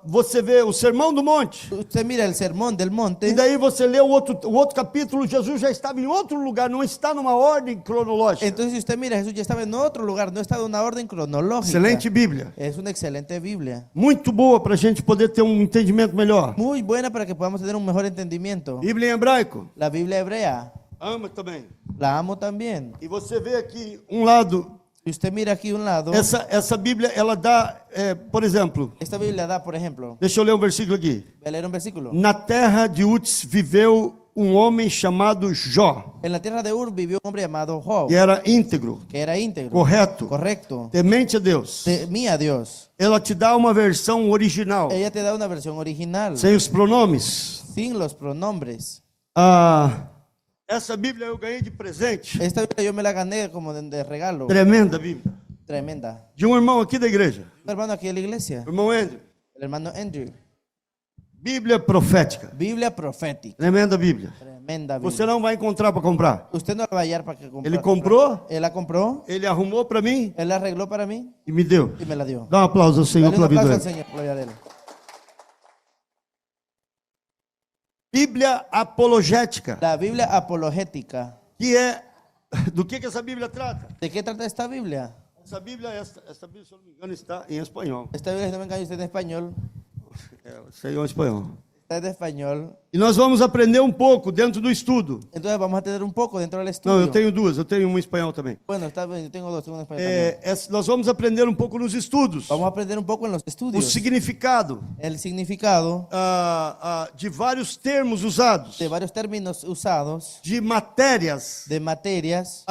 você vê o Sermão do Monte. usted mira el sermón del E monte, daí você lê o outro capítulo, Jesus já estava em outro lugar, não está numa ordem cronológica. entonces si usted mira, Jesús ya estaba en otro lugar, no está en una orden cronológica. Excelente Bíblia. Es una excelente Biblia. Muito boa para a gente poder ter um entendimento melhor. Muy buena para que podamos tener un mejor entendimiento. Bíblia em hebraico. La Biblia hebrea, Ama também. la amo también. E você vê aqui um lado, Si usted mira aquí un lado, essa Bíblia, ela dá, por exemplo, esta Biblia da, por ejemplo, deixa eu ler um versículo aqui. voy a leer un versículo. Na terra de Uz viveu um homem chamado Jó, En la tierra de Ur vivió un hombre llamado Job, que era íntegro, que era íntegro, correto, correcto, temente a Deus. temía a Dios. Ela te dá uma versão original, Ella te da una versión original, sem os pronomes. sin los pronombres. Essa Bíblia eu ganhei de presente. Esta Biblia yo me la gané como de regalo, Tremenda Bíblia. tremenda. De um irmão aqui da igreja, Un hermano aquí de la iglesia, o irmão Andrew. el hermano Andrew. Bíblia profética. Biblia profética, Tremenda Bíblia. tremenda Você Biblia. não vai encontrar para comprar. Usted no la va a hallar para que compre. Ele comprou, Él la compró, ele arrumou para mim él la arregló para mí e me deu. y me la dio. Dá um aplauso ao Senhor Dale un pela vida aplauso al dele. Señor, gloria a él. Bíblia apologética, La Biblia apologética. que é do que essa Bíblia trata? ¿De qué trata esta Biblia? Essa Bíblia, se eu não me engano, está em espanhol. Esta Biblia, si no me engaño, está en español. Sei em espanhol. Está en español. E nós vamos aprender um pouco dentro do estudo. Entonces vamos a tener un poco dentro del Não, estudio. eu tenho duas, eu tenho uma em espanhol também. Bueno, está bien, yo tengo dos, tengo una en español también. Nós vamos aprender um pouco nos estudos Vamos a aprender un poco en los o estudios. significado El significado de vários termos usados, de varios términos usados, de matérias de materias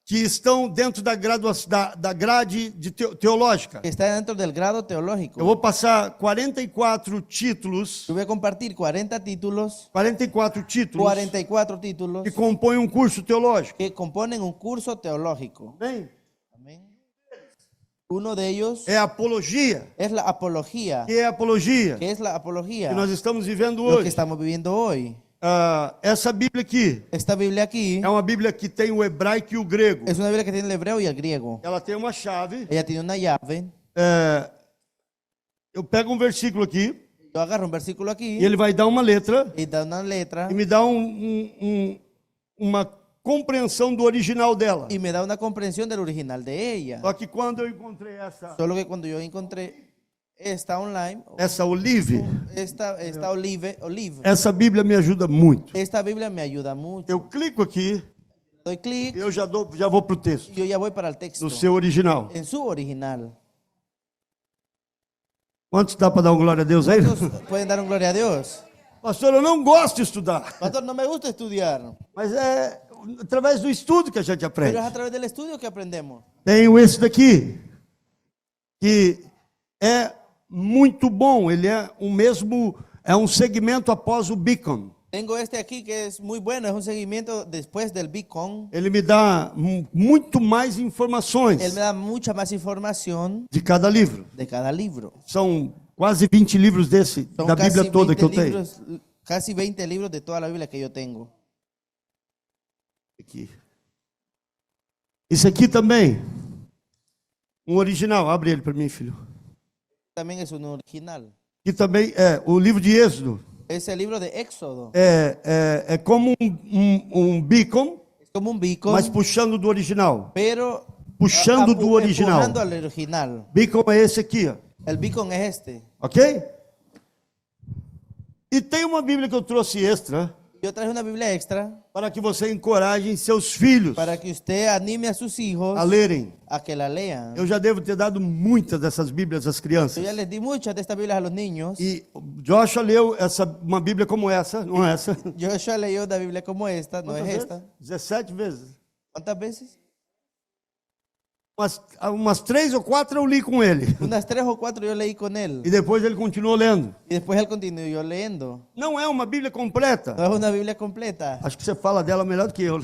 que estão dentro da grade teológica. que está dentro del grado Eu teológico. vou passar 44 títulos, Yo voy a compartir 40 títulos, 44 títulos 44 títulos que compõem um curso teológico. que componen un curso teológico. Amém? Amén. Uno de ellos É a apologia. es la apología. Que é a apologia ¿Qué es la apología? que nós estamos vivendo Lo que hoje. estamos viviendo hoy. Essa Bíblia aqui Esta Biblia aquí é uma Bíblia que tem o hebraico e o grego. es una Biblia que tiene el hebreo y el griego. Ela tem uma chave. Ella tiene una llave. Eu pego um versículo aqui Yo agarro un versículo e aquí ele vai dar uma letra y da una letra e me dá uma compreensão do original dela. y me da una comprensión del original de ella. Só que quando eu encontrei Solo que cuando yo encontré esta online, essa Olive, esta Olive, essa Bíblia me ajuda muito. esta Biblia me ayuda mucho. Eu clico aqui Doy clic e eu já vou para o texto, y yo ya voy para el texto, no seu original. en su original. Quantos dá para dar uma glória a Deus aí? ¿Cuántos pueden dar un gloria a Dios? Pastor, eu não gosto de estudar, Pastor, no me gusta estudiar, mas é através do estudo que a gente aprende. pero es a través del estudio que aprendemos. Tenho esse daqui, que é muito bom. Ele é um segmento após o Beacon. Tengo este aquí que es muy bueno, es un seguimiento después del Beacon. Ele me dá muito mais informações Él me da mucha más información de cada livro. de cada libro. São quase 20 livros desse, Son da Bíblia toda que eu tenho. libros, casi 20 libros de toda la Biblia que yo tengo. Aqui. Isso aqui também, um original. Abre ele para mim, filho. También es un original. E também é o livro de Êxodo. Es el libro de Éxodo. É como um Beacon, Es como un Beacon, mas puxando do original. pero Puxando do original. empujando al original. Beacon é esse aqui, ó. El Beacon es este. Ok? E tem uma Bíblia que eu trouxe extra Yo traje una Biblia extra para que você encoraje seus filhos para que usted anime a sus hijos a lerem. a que la lean. Eu já devo ter dado muitas dessas Bíblias às Yo crianças. ya les di muchas de estas Biblias a los niños. E Joshua leu uma Bíblia como essa, não é essa? Joshua leyó una Biblia como esta, no es Quantas esta. vezes? 17 vezes. ¿Cuántas veces? Umas 3 ou 4 eu li com ele. Unas 3 o 4 yo leí con él. E depois ele continuou lendo. Y después él continuó leyendo. Não é uma Bíblia completa. No es una Biblia completa. Acho que você fala dela melhor do que eu.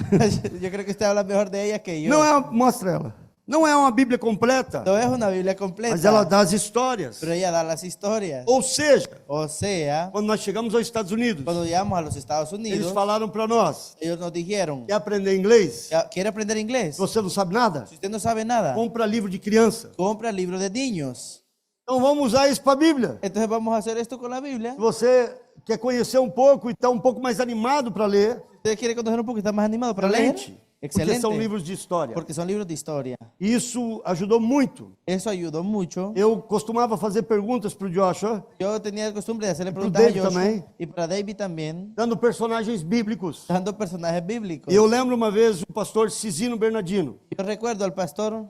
Yo creo que usted habla mejor de ella que yo. Não é, mostra ela. Não é uma Bíblia completa, No es una Biblia completa. mas ela dá as histórias. Pero ella da las historias. Ou seja, O sea, quando nós chegamos aos Estados Unidos, cuando llegamos a los Estados eles Unidos, falaram para nós: ellos nos dijeron, quer aprender inglês? ¿quiere aprender inglés? Se você não sabe nada, Si usted no sabe nada, compra livro de criança. compra libros de niños. Então vamos usar isso para a Bíblia. Entonces vamos a hacer esto con la Biblia. Se você quer conhecer um pouco e está um pouco mais animado para ler, ¿Usted quiere conocer un poco, está más animado para leer? excelente. Porque Excelente. são livros de história. Porque son libros de historia. Isso ajudou muito. Eso ayudó mucho. Eu costumava fazer perguntas para o Joshua, Yo tenía la costumbre de hacerle Pro preguntas a David Joshua también. y para David también, dando personagens bíblicos. dando personajes bíblicos. E eu lembro uma vez o pastor Cisino Bernardino. Yo recuerdo al pastor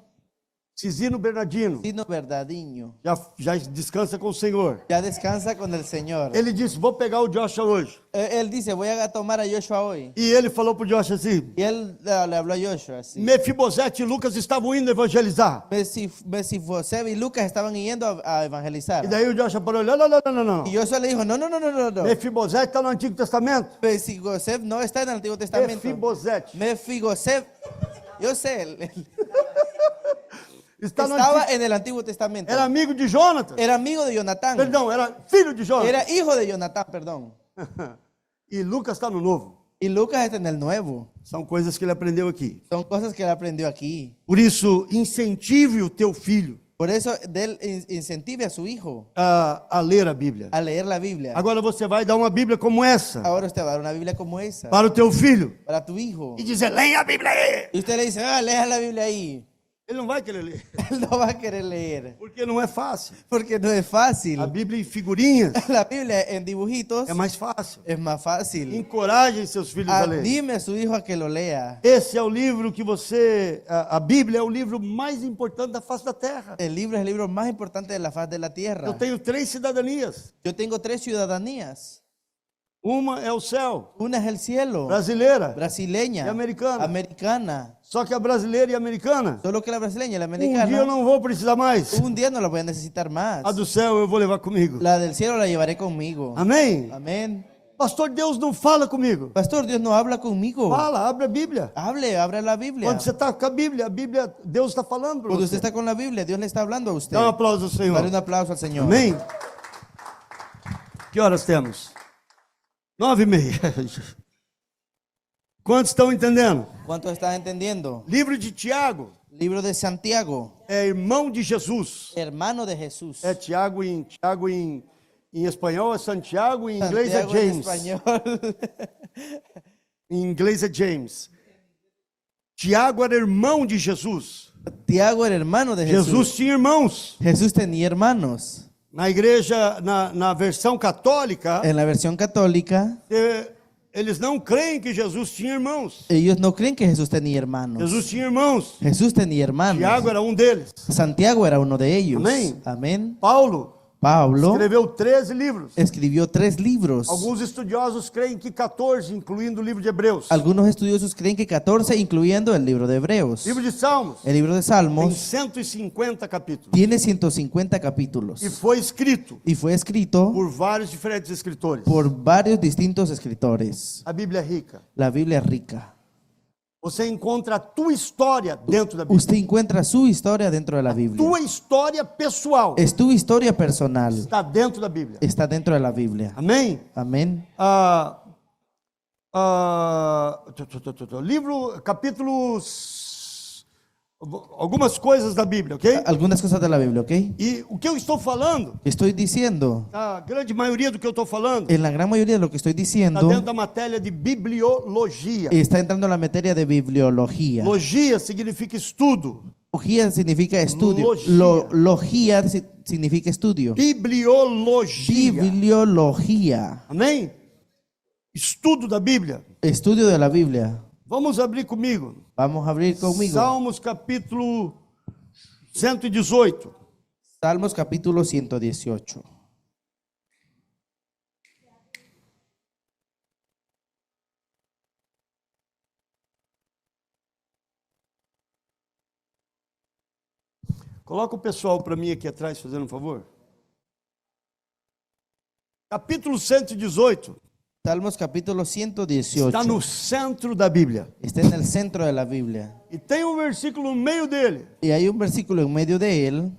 Cisino Bernardino, Sino Verdadinho. já descansa com o Senhor. Ya descansa con el Señor. Ele disse, vou pegar o Joshua hoje. Él dice, voy a tomar a Joshua hoy. E ele falou para o Joshua assim, Y él le habló a Joshua así. Mefibosete e Lucas estavam indo evangelizar. Mesifosé y Lucas estaban yendo a evangelizar. E daí o Joshua falou, não. Y Joshua le dijo, no. Mefibosete está no Antigo Testamento. Mesifosé no está en el Antiguo Testamento. Mefibosete. Mefibosé, yo sé, Está no estaba Antigo... en el Antiguo Testamento. Era amigo de Jonatas. Era amigo de Jonatán. Perdão, era filho de Jonatas. Era hijo de Jonatán, perdón. E Lucas está no Novo. Y Lucas está en el Nuevo. São coisas que ele aprendeu aqui. Son cosas que él aprendió aquí. Por isso, incentive o teu filho Por eso, él incentive a su hijo a ler a Bíblia. a leer la Biblia. Agora você vai dar uma Bíblia como essa Ahora usted va a dar una Biblia como esa para o teu filho para tu hijo. e dizer, leia a Bíblia aí. Y usted le dice, lea la Biblia ahí. Ele não vai querer ler, Él no va a querer leer. porque não é fácil. Porque no es fácil. A Bíblia em figurinhas La Biblia en dibujitos é mais fácil. es más fácil. Encorajem seus filhos a ler. Anime a su hijo a que lo lea. Esse é o livro que a Bíblia é o livro mais importante da face da terra. El libro es el libro más importante de la faz de la Eu tierra. tenho 3 cidadanias. Yo tengo 3 ciudadanías. Uma é o céu, Una es el cielo, brasileira. brasileña, Y americana. americana. Só que a brasileira e a americana, Solo que la brasileña y la um dia eu americana, não vou precisar mais. un día no la voy a necesitar más. A do céu eu vou levar comigo. La del cielo la llevaré conmigo. Amém? Amén. Pastor, Deus não fala comigo. Pastor, Dios no habla conmigo. Fala, abre a Bíblia. Abre la Biblia. Quando você está com a Bíblia, Deus está falando para Cuando você. usted está con la Biblia, Dios le está hablando a usted. Dá um aplauso ao Senhor. Dale un aplauso al Señor. Amém? Que horas temos? 9:30. Quantos estão entendendo? ¿Cuántos están entendiendo? Livro de Tiago Libro de Santiago, é irmão de Jesus. hermano de Jesús. É Tiago em espanhol é Santiago, em inglês é Santiago en James. español. Em inglês é James. Tiago era irmão de Jesus. Tiago era hermano de Jesús. Jesus tinha irmãos. Jesús tenía hermanos. Na igreja, na versão católica, En la versión católica, eles não creem que Jesus tinha irmãos. ellos no creen que Jesús tenía hermanos. Jesus tinha irmãos. Jesús tenía hermanos. Tiago era um deles. Santiago era uno de ellos. Amén. Amén. Paulo Pablo escreveu 13 livros. escribió 3 libros. Alguns estudiosos creem que 14, incluindo o livro de Hebreus. Algunos estudiosos creen que 14, incluyendo el libro de Hebreos. Livro de Salmos El libro de tem Salmos 150 capítulos. tiene 150 capítulos E foi escrito y fue escrito por vários diferentes escritores. por varios distintos escritores. A Bíblia é rica. La Biblia es rica. Você encontra a tua história dentro da Bíblia. Usted encuentra su historia dentro de la Biblia. Tua história pessoal Es tu historia personal. está dentro da Bíblia. Está dentro de la Biblia. Amém? Amén. Livro, capítulos, algumas coisas da Bíblia, ok? Algunas cosas de la Biblia, ¿ok? E o que eu estou falando, Estoy diciendo, a grande maioria do que eu estou falando, en la gran mayoría de lo que estoy está diciendo, dentro da matéria de bibliologia. está entrando en la materia de bibliología. Logia significa estudo. Logía significa estudio. Logía. Logía significa estudio. Bibliologia. Bibliología. Amém? Estudo da Bíblia. Estudio de la Biblia. Vamos abrir comigo. Vamos a abrir conmigo. Salmos capítulo 118. Salmos capítulo 118. Coloca o pessoal para mim aqui atrás, fazendo um favor. Capítulo 118 Salmos capítulo 118. está no centro da Bíblia. Está en el centro de la Biblia. E tem um versículo no meio dele Y hay un versículo en medio de él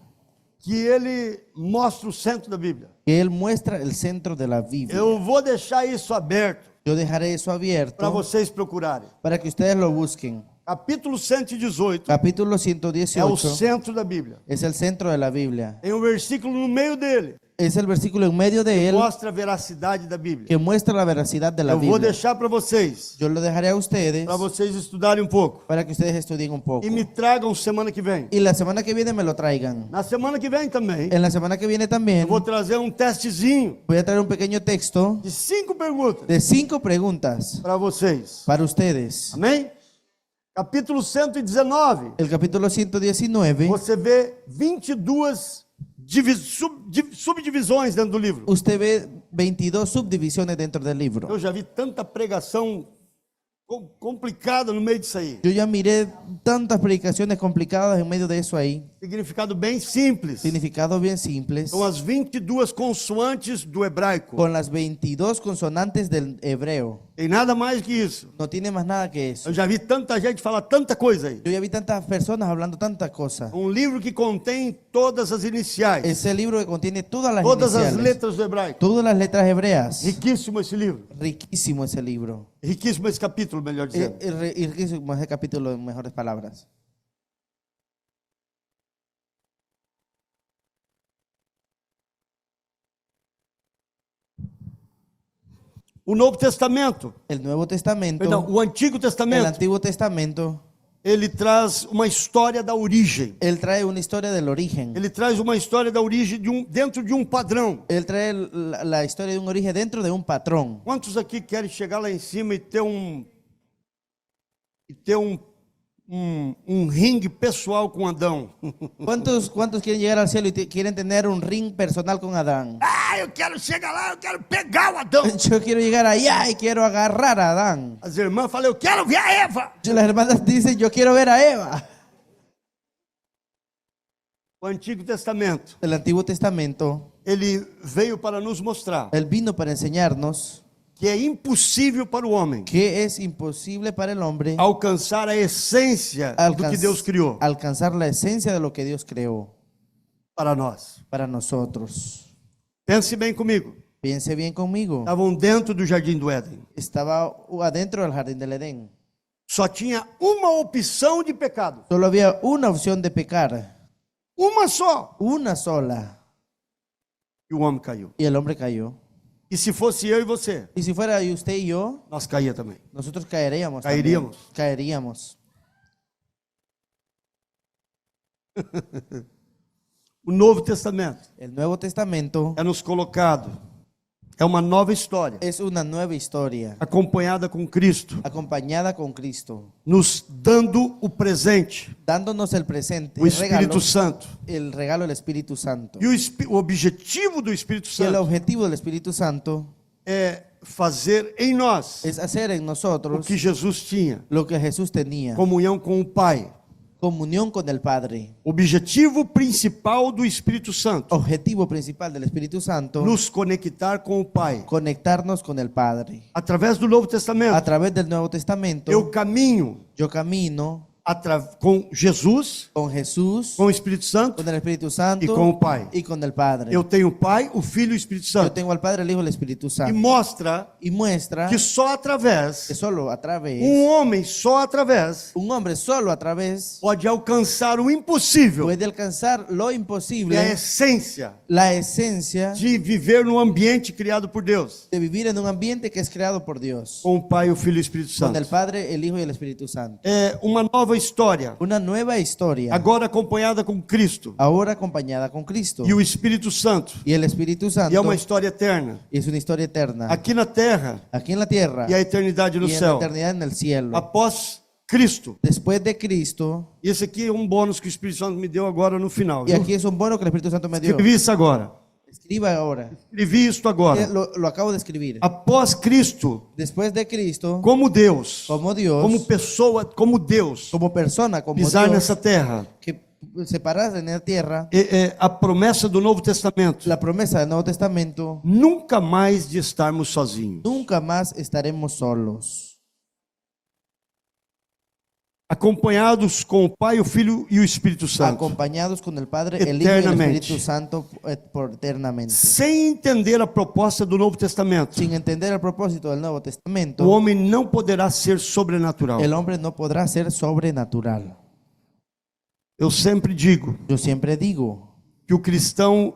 que ele mostra o centro da Bíblia. que él muestra el centro de la Biblia. Eu vou deixar isso aberto Yo dejaré eso para abierto vocês procurarem. para que ustedes lo busquen. Capítulo 118 Capítulo é o 118 centro da Bíblia. es el centro de la Biblia. Tem um versículo no meio dele Es el versículo en medio de él mostra a veracidade da Bíblia. que muestra la veracidad de la Eu vou Biblia. deixar para vocês Yo lo dejaré a ustedes estudarem um pouco para que ustedes estudien un poco. e me tragam semana que vem. Y la semana que viene me lo traigan. Na semana que vem também En la semana que viene también eu vou trazer um testezinho voy a traer un pequeño texto de 5 perguntas de 5 preguntas para vocês. para ustedes. Amém? Capítulo 119, El capítulo 119, você vê 22 subdivisões dentro do livro. usted ve 22 subdivisiones dentro del libro. Eu já vi tanta pregação complicada no meio disso aí. Yo ya miré tantas predicaciones complicadas en medio de eso ahí. Significado bem simples. Significados bien simples. São as 22 consoantes do hebraico. Con las 22 consonantes del hebreo. Tem nada mais que isso. No tiene más nada que eso. Eu já vi tanta gente falar tanta coisa aí. Yo ya vi tantas personas hablando tantas cosas. Um livro que contém todas as iniciais, Ese libro que contiene todas las todas as iniciales, letras do hebraico. todas las letras hebreas. Riquíssimo esse livro. Riquísimo ese libro. Riquíssimo esse capítulo, melhor dizendo. Riquísimo ese capítulo, en mejores palabras. O Novo Testamento, El Nuevo Testamento, perdão, o Antigo el Testamento, Antiguo Testamento, ele traz uma história da origem. él trae una historia del origen. Ele traz uma história da origem dentro de um padrão. Él trae la historia de un origen dentro de un patrón. Quantos aqui querem chegar lá em cima e ter um um ringue pessoal com Adão. ¿Cuántos quieren llegar al cielo y quieren tener un ring personal con Adán? Ah, eu quero chegar lá, eu quero pegar o Adão. Yo quiero llegar allá y quiero agarrar a Adán. As irmãs falam, eu quero ver a Eva. Las hermanas dicen, yo quiero ver a Eva. O Antigo Testamento, El Antiguo Testamento, ele veio para nos mostrar Él vino para enseñarnos que é impossível para o homem que es imposible para el hombre alcançar a essência do que Deus criou alcanzar la esencia de lo que Dios creó para nós. para nosotros. Pense bem comigo. Piense bien conmigo. Estavam dentro do jardim do Éden. Estaba adentro del jardín del Edén. Só tinha uma opção de pecado. Solo había una opción de pecar, Uma só. una sola, E o homem caiu. y el hombre cayó. E se fosse eu e você, Y si fuera usted y yo, nós caía também. nosotros caeríamos. Caeríamos. También. Caeríamos. O Novo Testamento El Nuevo Testamento é nos colocado. É uma nova história, es una nueva historia, acompanhada com Cristo, acompañada con Cristo, nos dando o presente, dándonos el presente, o Espírito Santo. el regalo del Espíritu Santo. E o objetivo do Espírito Y el Santo objetivo del Espíritu Santo é fazer em nós es hacer en o nosotros que Jesus tinha, lo que Jesús tenía, comunhão com o Pai. comunión con el Padre. Objetivo principal do Espírito Santo, Objetivo principal del Espíritu Santo, nos conectar com o Pai. conectarnos con el Padre. Através do Novo A Testamento, través del Nuevo Testamento, eu caminho yo camino com Jesus, con Jesús, com o Espírito Santo, con el Espíritu Santo e com o Pai. y con el Padre. Eu tenho o Pai, o Filho e o Espírito Yo Santo. tengo al Padre, el Hijo y el Espíritu E Santo. mostra Y muestra que só através, que solo a través, homem só através, un hombre solo a través pode alcançar o impossível, puede alcanzar lo que é a imposible, essência la esencia de viver no ambiente criado por Deus, de vivir en un ambiente que es creado por Dios, com o Pai, o Filho e o Espírito con Santo. el Padre, el Hijo y el Espíritu Santo. É uma nova história, Una nueva historia, agora acompanhada com Cristo ahora acompañada con Cristo e o Espírito Santo. y el Espíritu E é Santo. uma história eterna, Es una historia eterna aqui na terra aquí en la tierra e a eternidade no y en la céu. eternidad en el cielo. Após Cristo. Después de Cristo, E esse aqui é um bônus que o Espírito Santo me deu agora no final. y Viu? aquí es un bono que el Espíritu Santo me dio. Escrevi isso agora. Escriba ahora. Escrevi isto agora. Lo acabo de escribir. Após Cristo, Después de Cristo, como Deus, como Dios, como pessoa, como Deus, como persona, como pisar Dios, nessa terra, que se parase en la tierra, a promessa do Novo Testamento, la promesa del Nuevo Testamento, nunca mais de estarmos sozinhos. nunca más estaremos solos. Acompanhados com o Pai, o Filho e o Espírito Santo. Acompañados con el Padre, el Hijo y el Eternamente. Espíritu Santo por eternamente. Sem entender a proposta do Novo Testamento, Sin entender el propósito del Nuevo Testamento, o homem não poderá ser sobrenatural. el hombre no podrá ser sobrenatural. Eu sempre digo Yo siempre digo que o cristão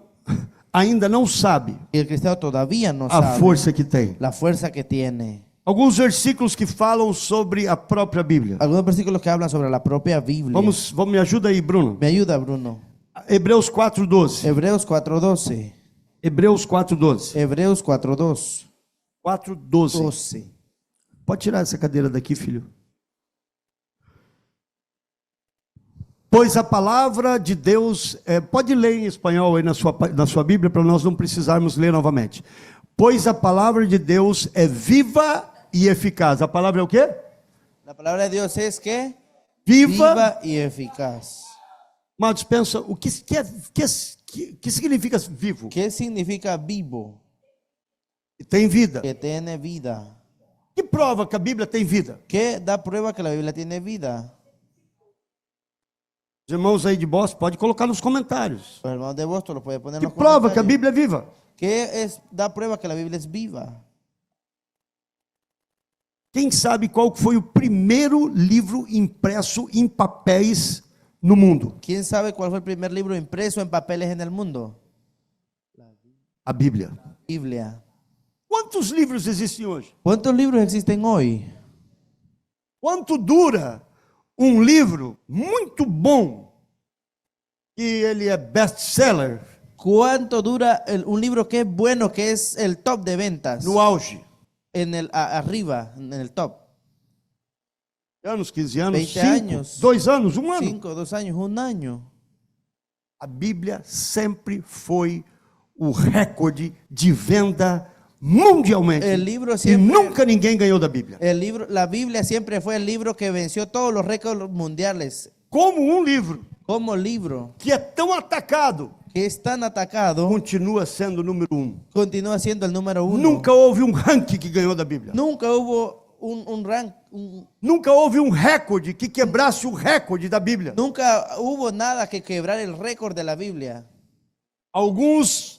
ainda não sabe que el cristiano todavía no a sabe força que tem. la fuerza que tiene. Alguns versículos que falam sobre a própria Bíblia. Algunos versículos que hablan sobre la propia Biblia. Vamos, me ajuda aí, Bruno. Me ayuda, Bruno. Hebreus 4:12. Hebreos 4:12. Hebreus 4:12. Hebreos 4:12. 4:12. Pode tirar essa cadeira daqui, filho. Pois a palavra de Deus, pode ler em espanhol aí na sua Bíblia, para nós não precisarmos ler novamente. Pois a palavra de Deus é viva e eficaz. A palavra é o quê? La palabra de Dios es que Viva. y eficaz. Mas pensa, o que significa vivo? ¿Qué significa vivo? Tem vida. Que tiene vida. Que prova que a Bíblia tem vida? ¿Qué da prueba que la Biblia tiene vida? Os irmãos aí de Boston, pode colocar nos comentários. Los hermanos de Boston lo pueden poner en Que los prova que a comentarios. Bíblia é viva? ¿Qué da prueba que la Biblia es viva? Quem sabe qual foi o primeiro livro impresso em papéis no mundo? ¿Quién sabe cuál fue el primer libro impreso en papeles en el mundo? A Bíblia. Biblia. Quantos livros existem hoje? ¿Cuántos libros existen hoy? Quanto dura um livro muito bom, que ele é best-seller, ¿Cuánto dura un libro que es bueno, que es el top de ventas? no auge? En el arriba, en el top. anos, 15 anos, 20 5, anos. 2 anos, 1 ano. 5, 2 años, 1 año. A Bíblia sempre foi o recorde de venda mundialmente. El libro E siempre, nunca ninguém ganhou da Bíblia. la Biblia siempre fue el libro que venció todos los récords mundiales. Como um livro Como libro que é tão atacado, que es tan atacado, continua sendo o número 1. continúa siendo el número 1. Nunca houve um ranking que ganhou da Bíblia. Nunca hubo un rank, Nunca houve um recorde que quebrasse o recorde da Bíblia. nunca hubo nada que quebrar el récord de la Biblia. Alguns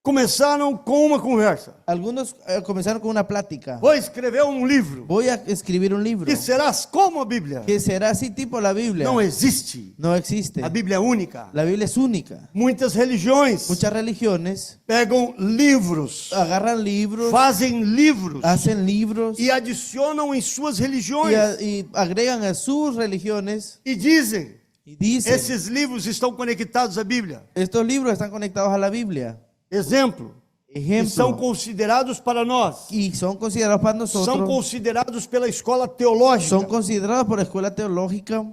começaram com uma conversa. Algunos comenzaron con una plática. Vou escrever um livro Voy a escribir un libro que será como a Bíblia. que será así tipo la Biblia. Não existe. No existe. A Bíblia é única. La Biblia es única. Muitas religiões Muchas religiones pegam livros, agarran libros, fazem livros hacen libros e adicionam em suas y, religiões y agregan a sus religiones e dizem: y dicen, esses livros estão conectados à Bíblia. estos libros están conectados a la Biblia. Exemplo. E são Ejemplo. considerados para nós. Y son considerados para São nosotros, considerados pela escola teológica. son considerados por la escuela teológica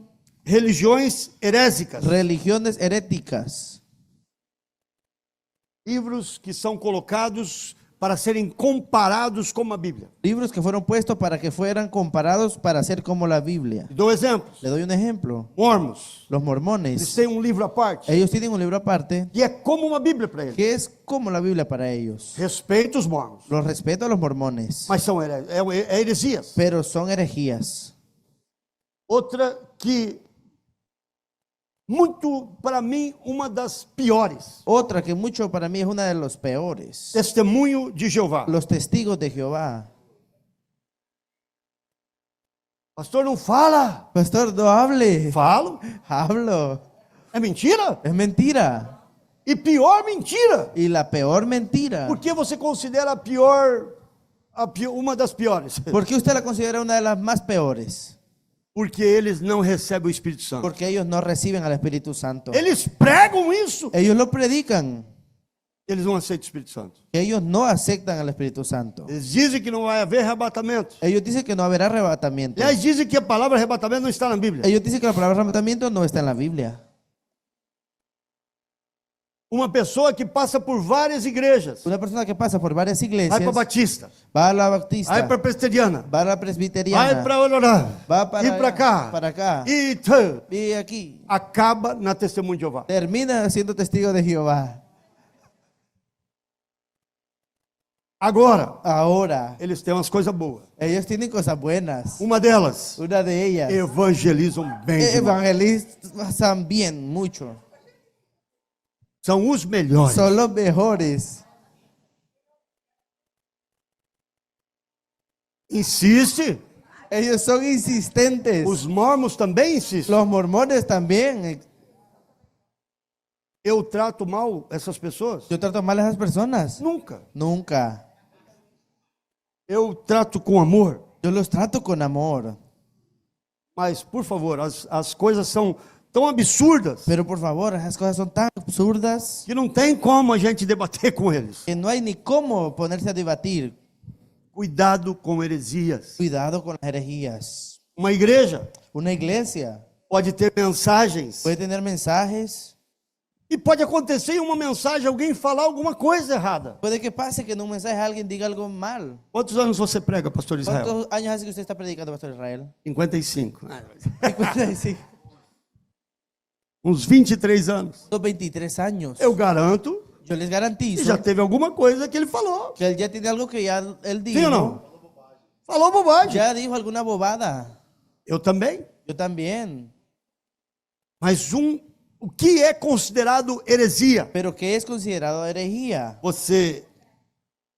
Religiões herésicas. religiones heréticas. Livros que são colocados para serem comparados com a Bíblia. Libros que fueron puestos para que fueran comparados para ser como la Biblia. Dou exemplos. Le doy un ejemplo. Mormons. Los Eles mormones, têm um livro à parte. ellos tienen un libro aparte E é como uma Bíblia para eles. que es como la Biblia para ellos. Respeito os mormons. Los respeto a los mormones, Mas são heresias. pero son herejías. Outra que, muito para mim, uma das piores. Otra que mucho para mí es una de los peores. Testemunho de Jeová. Los testigos de Jehová. Pastor, não fala. Pastor, no hable. Falo. Hablo. É mentira? Es mentira. E pior mentira. Y la peor mentira. Por que você considera uma das piores? ¿Por qué usted la considera una de las más peores? Porque eles não recebem o Espírito Santo. Porque ellos no reciben al Espíritu Santo. Eles pregam isso. Ellos lo predican. Eles não aceitam o Espírito Santo. Ellos no aceptan al Espíritu Santo. Eles dizem que não vai haver arrebatamento. Ellos dicen que no habrá arrebatamiento. Aliás, dizem que a palavra arrebatamento não está na Bíblia. Ellos dicen que la palabra arrebatamiento no está en la Biblia. Uma pessoa que passa por várias igrejas. Una persona que pasa por varias Vai iglesias, para Batista. va a la Bautista, Vai para Presbiteriana. va a la Vai Presbiteriana, para Olorá. va para, E para cá. para acá, E y aquí acaba na Testemunho de Jeová. termina siendo testigo de Jehová. Agora, Ahora, eles têm umas coisas boas. ellos tienen cosas buenas. Uma delas, Una de ellas, evangelizam bem demais. evangelizan bien mucho. São os melhores. Son los mejores. Insiste. Ellos son insistentes. Os mormons também insistem. Los mormones también. Eu trato mal essas pessoas? Yo trato mal a esas personas. Nunca. Nunca. Eu trato com amor. Yo los trato con amor. Mas, por favor, as coisas são tão absurdas Pero por favor, esas cosas son tan absurdas que não tem como a gente debater com eles. que no hay ni cómo ponerse a debatir. Cuidado com heresias. Cuidado con las herejías. Uma igreja Una iglesia pode ter mensagens puede tener mensajes. e pode acontecer em uma mensagem alguém falar alguma coisa errada. Puede que pase que en un mensaje alguien diga algo mal. Quantos anos você prega, pastor Israel? ¿Cuántos años hace que usted está predicando, Pastor Israel? 55. 55. Uns 23 anos. 23 años. Eu garanto Yo les que garantizo já teve alguma coisa que ele falou. que él ya tiene algo que ya él dijo. Sim ou não? Falou bobagem. Ya dijo alguna bobada. Eu também. Yo también. Mas o que é considerado heresia? Pero ¿qué es considerado herejía? Você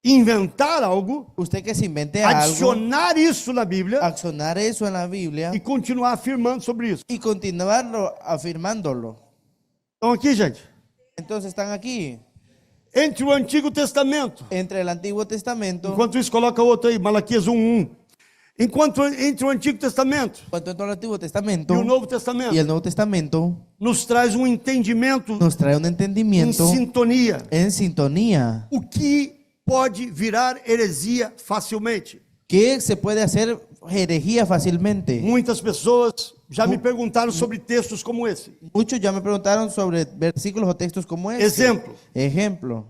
inventar algo, Usted que se invente algo, adicionar isso na Bíblia accionar eso en la Biblia e continuar afirmando sobre isso. y continuarlo afirmándolo. Então aqui, gente, Entonces están aquí, entre o Antigo Testamento, entre el Antiguo Testamento, enquanto isso coloca outro aí, Malaquias 1:1. Entre o Antigo Testamento cuanto entre el Antiguo Testamento e o Novo Testamento, y el Nuevo Testamento, nos traz um entendimento nos trae un em entendimiento sintonia. en sintonía. O que pode virar heresia facilmente? ¿Qué se puede hacer herejía fácilmente. Muitas pessoas já me perguntaram sobre textos como esse. Muchos ya me preguntaron sobre versículos o textos como este. Exemplo, Ejemplo.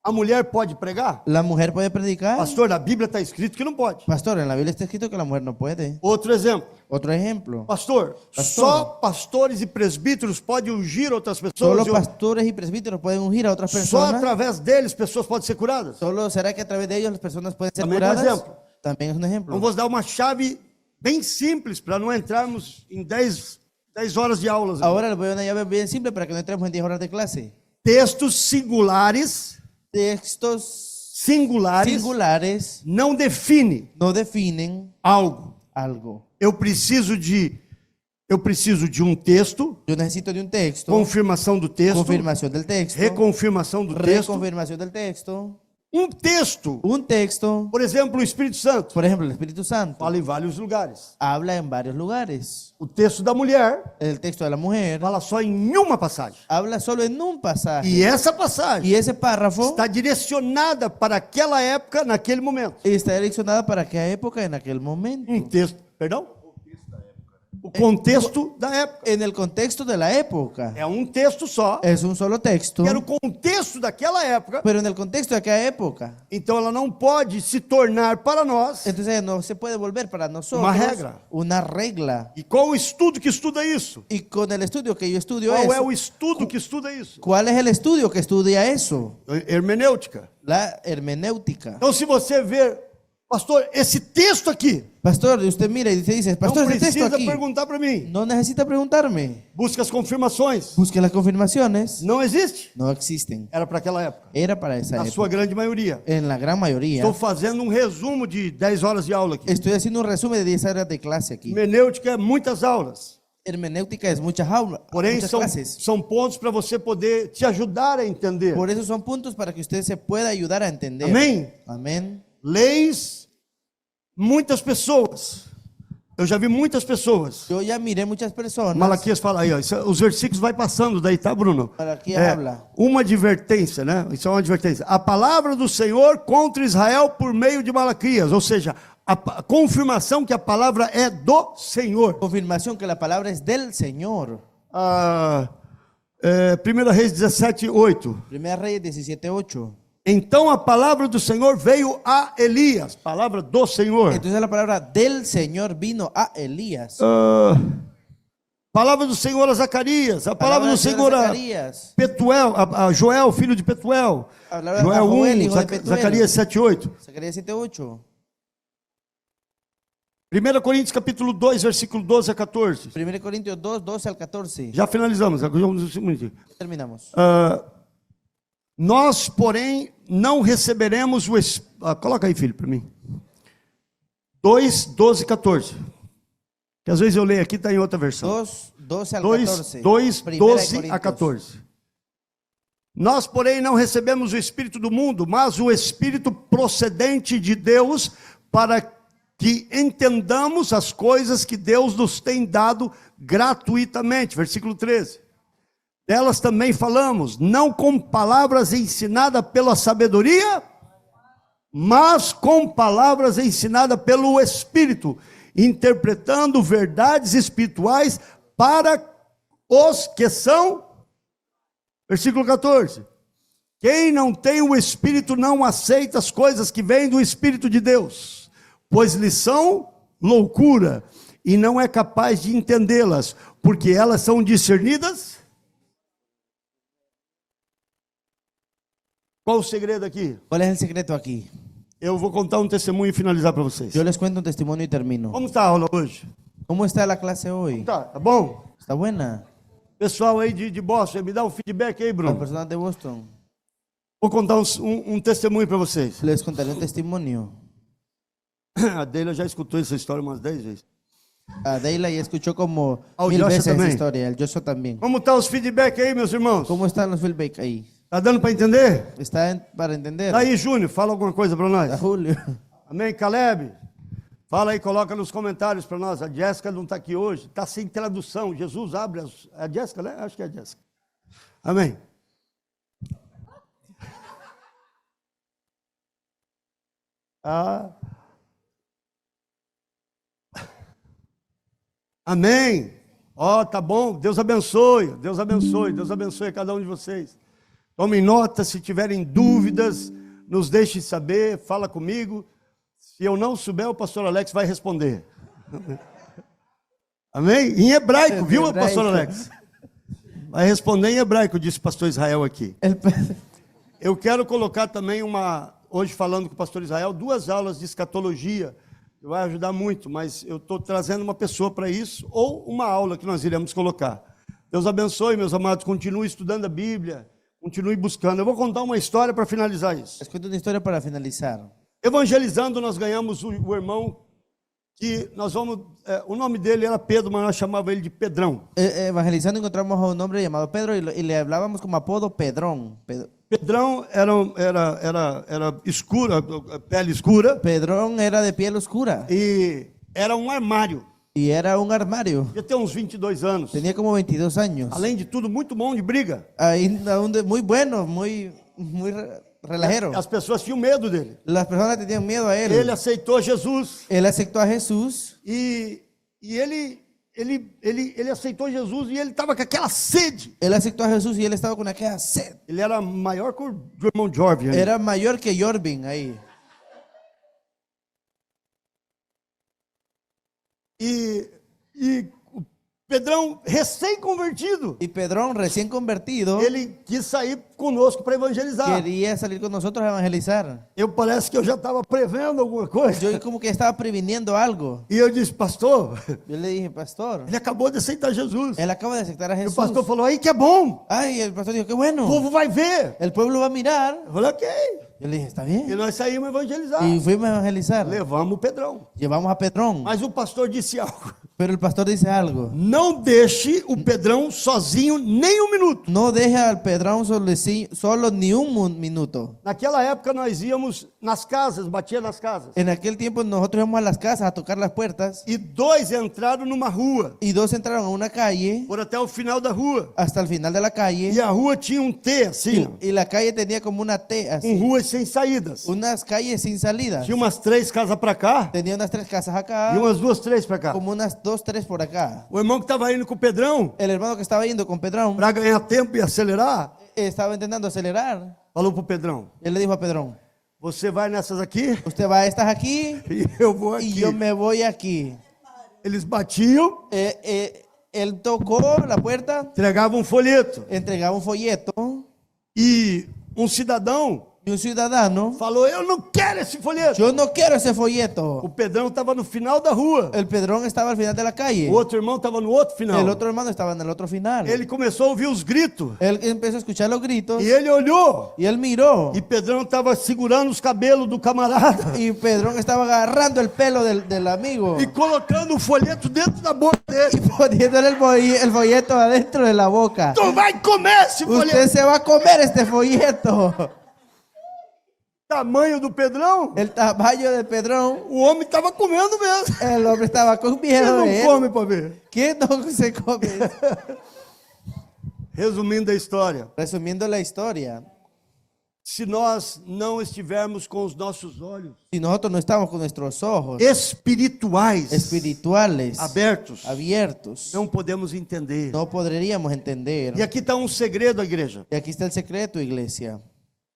a mulher pode pregar? ¿La mujer puede predicar? Pastor, na Bíblia está escrito que não pode. Pastor, en la Biblia está escrito que la mujer no puede. Outro exemplo. Otro ejemplo. Pastor, só pastores e presbíteros podem ungir outras Solo pessoas. pastores y presbíteros pueden ungir a otras Só personas. através deles pessoas podem ser curadas. Solo será que a través de ellos las personas pueden ser También es un curadas. ejemplo. También es un ejemplo. Então, vou dar uma chave bem simples para não entrarmos em 10 horas de aulas. Ahora les voy a dar una llave bien simple para que no entremos en 10 horas de clase. Textos singulares Singulares não define no definen algo. algo. Eu preciso de um texto, Yo necesito de un texto, confirmação do texto, confirmación del texto, reconfirmação do texto. reconfirmación del texto, Um texto, un texto. por exemplo, o Espírito Santo, Por ejemplo, el Espíritu Santo fala em vários lugares. habla en varios lugares. O texto da mulher El texto de la mujer fala só em uma passagem. habla solo en un pasaje. E essa passagem Y ese párrafo está direcionada para aquela época, naquele momento. está direccionado para aquella época en aquel momento. Um texto, perdão? O contexto da época. En el contexto de la época. É um texto só, Es un solo texto, que era o contexto daquela época. pero en el contexto de aquella época. Então ela não pode se tornar para nós. Entonces no se puede volver para nosotros Una regla. una regla. E qual o estudo que estuda isso? Y con el estudio que yo estudio Qual é eso, o estudo que estuda isso? ¿cuál es el estudio que estudia eso? Hermenêutica. La hermenéutica. Então, se você ver, pastor, esse texto aqui, Pastor, usted mira y dice, não pastor, ese texto precisa aquí, perguntar para mim. no necesita preguntarme. Busca as confirmações. Busque las confirmaciones. Não existe. No existen. Era para aquela época. Era para esa Na época. sua grande maioria. En la gran mayoría. Estou fazendo um resumo de 10 horas de aula aqui. Estoy haciendo un resumen de 10 horas de clase aquí. Hermenêutica é muitas aulas. Hermenéutica es muchas aulas, Porém, muchas clases. são pontos para você poder te ajudar a entender. Por eso son puntos para que usted se pueda ayudar a entender. Amém? Amén. Leis, muitas pessoas. Eu já vi muitas pessoas. Yo ya miré muchas personas. Malaquias fala aí, ó, os versículos vai passando daí, tá, Bruno? Malaquias habla. Uma advertência, né? Isso é uma advertência. A palavra do Senhor contra Israel por meio de Malaquias, ou seja, a confirmação que a palavra é do Senhor. Confirmación que la palabra es del Señor. 1 Reis 17:8. Primera Reyes 17:8. Então a palavra do Senhor veio a Elias, palavra do Senhor. Entonces la palabra del Señor vino a Elías. Palavra do Senhor a Zacarias, a palavra do Senhor a Zacarías. Petuel, a Joel, filho de Petuel. Palavra Joel a Joel, 1, hijo de Petuel. Zacarias 7:8. Zacarías 7:8. 1 Coríntios capítulo 2, versículo 12 a 14. 1 Corintios 2, 12 al 14. Já finalizamos, agora vamos um minutinho. Terminamos. Nós, porém, não receberemos o coloca aí, filho, para mim. 2, 12 e 14. Que às vezes eu leio aqui, está em outra versão. 2, 12 al 2, 14. 2 Primera de 12 a Corintios. 14. Nós, porém, não recebemos o Espírito do mundo, mas o Espírito procedente de Deus, para que entendamos as coisas que Deus nos tem dado gratuitamente. Versículo 13. Delas também falamos, não com palavras ensinadas pela sabedoria, mas com palavras ensinadas pelo Espírito, interpretando verdades espirituais para os que são. Versículo 14. Quem não tem o Espírito não aceita as coisas que vêm do Espírito de Deus, pois lhes são loucura, e não é capaz de entendê-las, porque elas são discernidas. Qual o segredo aqui? ¿Cuál es el secreto aquí? Eu vou contar um testemunho e finalizar para vocês. Yo les cuento un testimonio y termino. Como está a aula hoje? ¿Cómo está la clase hoy? Tá bom? ¿Está buena? Pessoal aí de Boston, me dá um feedback aí, Las Bruno. personas de Boston. Vou contar um testemunho para vocês. Les contaré un testimonio. A Deila já escutou essa história umas 10 vezes. A Deila ya escuchó como Ah, o 1000 Joshua veces esa también. historia. El Joshua también. Como está os feedback aí, meus irmãos? ¿Cómo están los feedback ahí? Tá dando para entender? ¿Está para entender? Daí, Júnior, fala alguma coisa para A nós. Julio. Amém, Caleb? Fala aí, coloca nos comentários para nós. A Jéssica não está aqui hoje, está sem tradução. Jesus abre é a Jéssica, né? Acho que é a Jéssica. Amém. Amém? Ó, tá bom, Deus abençoe, Deus abençoe, Deus abençoe a cada um de vocês. Tomem nota, se tiverem dúvidas, nos deixem saber, fala comigo. Se eu não souber, o pastor Alex vai responder. Amém? Em hebraico, viu, hebraico. pastor Alex? Vai responder em hebraico, disse o pastor Israel aqui. Eu quero colocar também hoje falando com o pastor Israel, 2 aulas de escatologia, que vai ajudar muito, mas eu estou trazendo uma pessoa para isso, ou uma aula que nós iremos colocar. Deus abençoe, meus amados, continue estudando a Bíblia, continue buscando. Eu vou contar uma história para finalizar isso. Les cuento una historia para finalizar. Evangelizando, nós ganhamos o irmão, que nós vamos, o nome dele era Pedro, mas nós chamávamos ele de Pedrão. Evangelizando encontramos a un hombre llamado Pedro y le hablábamos como apodo Pedrón. Pedrão era escura, pele escura, Pedrón era de piel oscura e era um armário. y era un armario. Devia ter uns 22 anos. Tenía como 22 años. Além de tudo, muito bom de briga. Ahí, muy bueno, muy relajero. As pessoas tinham medo dele. Las personas tenían miedo a él. Ele aceitou Jesus Él aceptó a Jesús e ele aceitou Jesus e ele estava com aquela sede. Él aceptó a Jesús y él estaba con aquella sed. Ele era maior que o irmão Jorge. Era mayor que Jorvin ahí. E o Pedrão, recém-convertido, Y Pedrón, recién convertido, ele quis sair conosco para evangelizar. quería salir con nosotros a evangelizar. Parece que eu já estava prevendo alguma coisa. Yo como que estaba previniendo algo. E eu disse, pastor, Yo le dije, pastor, ele acabou de aceitar Jesus. él acaba de aceptar a E o Jesús. pastor falou, aí que é bom, Ay, el pastor dijo, qué o bueno. povo vai ver. El pueblo va a mirar. Eu falei, ok. Yo le dije, está E bien. nós saímos evangelizar. Y fuimos a evangelizar. Levamos o Pedrão. Llevamos a Pedrón. Mas o pastor disse algo. Pero el pastor dice algo. Não deixe o Pedrão sozinho nem um minuto. No deja al Pedrón solo ni un minuto. Naquela época nós íamos nas casas, batia nas casas. En aquel tiempo nosotros íbamos a las casas a tocar las puertas E 2 entraram numa rua, y 2 entraron a una calle por até o final da rua. hasta el final de la calle E a rua tinha um T assim, ó, y la calle tenía como una T com así, ruas sem saídas. unas calles sin salidas. Tinha umas 3 casas para cá Tenía unas 3 casas acá, e umas 2, 3 para cá. como unas 2, 3 por acá. O irmão que estava indo com o Pedrão, El hermano que estaba yendo con Pedrón para ganhar tempo e acelerar, estaba intentando acelerar. falou pro Pedrão, Él le dijo a Pedrón, você vai nessas aqui usted va a estas aquí e eu vou y aqui. yo me voy aquí. Eles batiam, Él tocó la puerta, entregavam um folheto. entregaba un folleto E um cidadão y un ciudadano, falou, eu não quero esse folheto. yo no quiero ese folleto. O Pedrão estava no final da rua. El Pedrón estaba al final de la calle. O outro irmão estava no outro final. El otro hermano estaba en el otro final. Ele começou a ouvir os gritos. Él empezó a escuchar los gritos E ele olhou. y él miró. E Pedrão estava segurando os cabelos do camarada. Y Pedrón estaba agarrando el pelo del amigo E colocando o folheto dentro da boca y dele. poniéndole el folleto adentro de la boca. Tu vai comer esse Usted folheto. se va a comer este folleto. Tamanho do Pedrão. El tamaño de Pedrón, O homem estava comendo mesmo. el hombre estaba con Quem miedo não de él. come para ver? ¿Quién no se come? Resumindo a história. Resumiendo la historia, Se nós não estivermos com os nossos olhos si nosotros no estamos con nuestros ojos espirituais espirituales abertos, abiertos, não podemos entender. no podríamos entender. E aqui está um segredo, a igreja. Y aquí está el secreto, iglesia.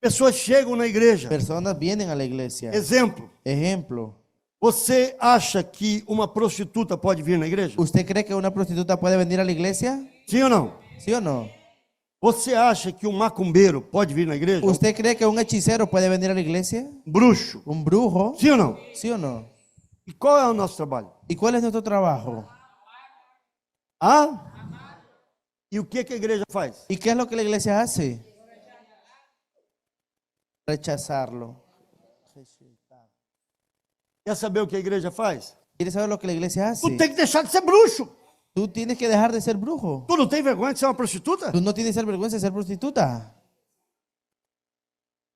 Pessoas chegam na igreja. Personas vienen a la iglesia. Exemplo, Ejemplo, você acha que uma prostituta pode vir na igreja? ¿usted cree que una prostituta puede venir a la iglesia? Sim ou não? ¿Sí o no? Você acha que um macumbeiro pode vir na igreja? ¿Usted cree que un hechicero puede venir a la iglesia? Um bruxo? ¿Un brujo? Sim ou não? ¿Sí o no? E qual é o nosso trabalho? ¿Y cuál es nuestro trabajo? Ah? E o que a igreja faz? ¿Y qué es lo que la iglesia hace? Rechazarlo. Quer saber o que a igreja faz? ¿Quieres saber lo que la iglesia hace? Tu tem que deixar de ser bruxo. Tú tienes que dejar de ser brujo. Tu não tem vergonha de ser uma prostituta? Tú no tienes vergüenza de ser prostituta.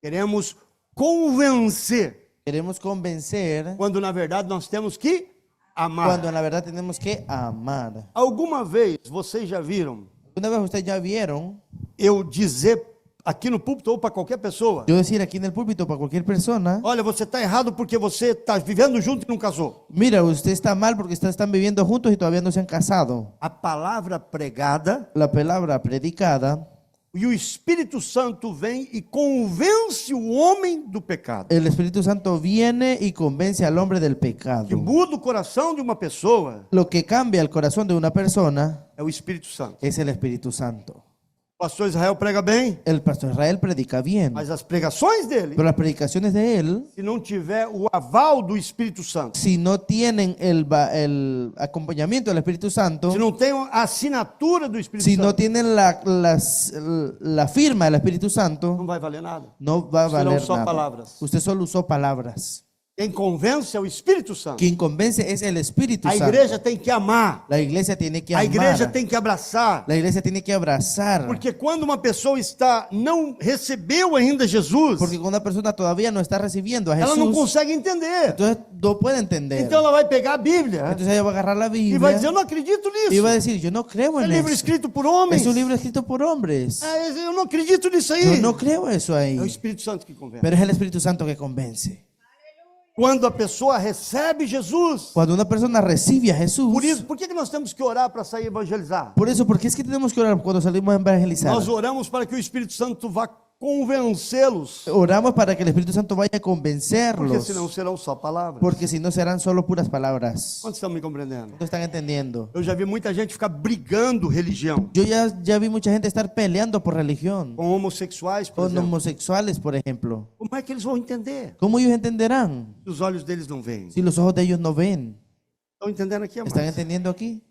Queremos convencer, Queremos convencer quando na verdade nós temos que amar. cuando en la verdad tenemos que amar. Alguma vez vocês já viram Una vez ustedes ya vieron eu dizer aqui no púlpito ou para qualquer pessoa: Yo decir aquí en el púlpito para cualquier persona, olha, você está errado porque você está vivendo junto e não casou. mira, usted está mal porque están viviendo juntos y todavía no se han casado. A palavra pregada La palabra predicada, e o Espírito Santo vem e convence o homem do pecado. el Espíritu Santo viene y convence al hombre del Que pecado. muda o coração de uma pessoa Lo que cambia el corazón de una persona é o Espírito Santo. es el Espíritu Santo. O pastor Israel prega bem, El pastor Israel predica bien, mas as pregações dele, pero las predicaciones de él, se não tiver o aval do Espírito Santo, si no tienen el acompañamiento del Espíritu Santo, se não tem a assinatura do Espírito si no Santo, tienen la firma del Espíritu Santo, não vai valer nada. no va a Serão valer só nada. palavras. Usted solo usó palabras. Quem convence é o Espírito Santo. Quien convence es el Espíritu A Santo. igreja tem que amar. La iglesia tiene que A igreja amar. tem que abraçar. La iglesia tiene que abrazar. Porque quando uma pessoa não recebeu ainda Jesus, Porque cuando una persona todavía no está recibiendo a ela não Jesús, consegue entender. entonces no puede entender. Então ela vai pegar a Bíblia Entonces ella va a agarrar la e vai Biblia dizer: eu não acredito y va a nisso. decir, yo no creo É en livro eso. escrito por homens. Es un libro escrito por hombres. Eu não acredito nisso aí. Yo no creo eso É o ahí. Espírito Santo que convence. Pero es el Espíritu Santo que convence. Quando a pessoa recebe Jesus, Cuando una persona recibe a Jesús, por que nós temos que orar para sair evangelizar? por eso, ¿por qué es que tenemos que orar cuando salimos a evangelizar? Nós oramos para que o Espírito Santo vá convencê-los, Oramos para que el Espíritu Santo vaya a porque convencerlos, senão serão só palavras. porque si no serán solo puras palabras. Quantos estão me compreendendo? ¿No están entendiendo? Eu já vi muita gente ficar brigando religião, Yo ya vi mucha gente estar peleando por religión, com homossexuais, por con exemplo. homosexuales, por ejemplo. Como é que eles vão entender? ¿Cómo ellos entenderán Se os olhos deles não veem. si los ojos de ellos no ven? Estão entendendo aqui, ¿Están amados? entendiendo aquí?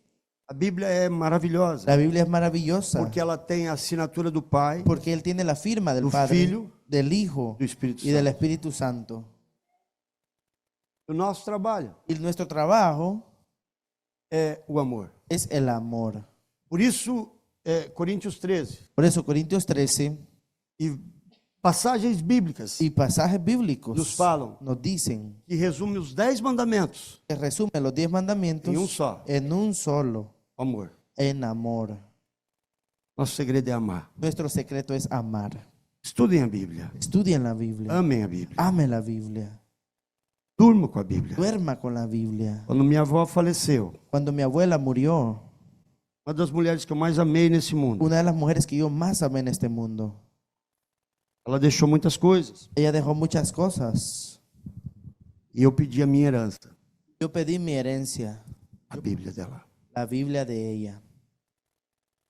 A Bíblia é maravilhosa, La Biblia es maravillosa porque ela tem a assinatura do Pai, porque Él tiene la firma del do Padre, Filho, del Hijo do Espírito y del Santo. Espíritu Santo. O nosso trabalho Y nuestro trabajo é o amor. es el amor. Por isso, Coríntios 13 Por eso Corintios 13 e passagens bíblicas y pasajes bíblicos nos falam, nos dicen que resume os 10 mandamentos, que resumen los 10 mandamientos em um só: en un solo, amor. en amor. Nosso segredo é amar. Nuestro secreto es amar. Estudem a Bíblia, Estudien la Biblia. amem a Bíblia, Ame la Biblia. durmam com a Bíblia. Duerma con la Biblia. Quando minha avó faleceu, Cuando mi abuela murió, uma das mulheres que eu mais amei nesse mundo, una de las mujeres que yo más amé en este mundo, ela deixou muitas coisas ella dejó muchas cosas. e eu pedi a minha herança, Yo pedí mi herencia, a Bíblia dela. la Biblia de ella.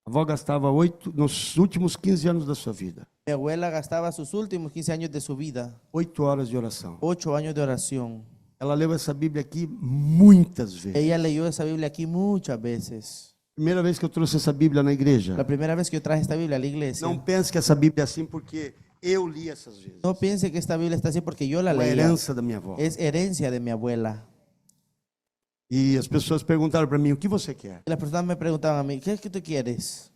A avó gastava nos últimos 15 anos da sua vida, Mi abuela gastaba sus últimos 15 años de su vida, 8 horas de oração. 8 años de oración. Ela leu essa Bíblia aqui muitas vezes. Ella leyó esa Biblia aquí muchas veces. Primeira vez que eu trouxe essa Bíblia na igreja, La primera vez que yo traje esta Biblia a la iglesia, não pense que essa Bíblia é assim porque eu li essas vezes. no piense que esta Biblia está así porque yo la É a leí. herança da minha avó. Es herencia de mi abuela. E as pessoas perguntaram para mim: o que você quer? Y las personas me preguntaban a mí, ¿qué es que tú quieres?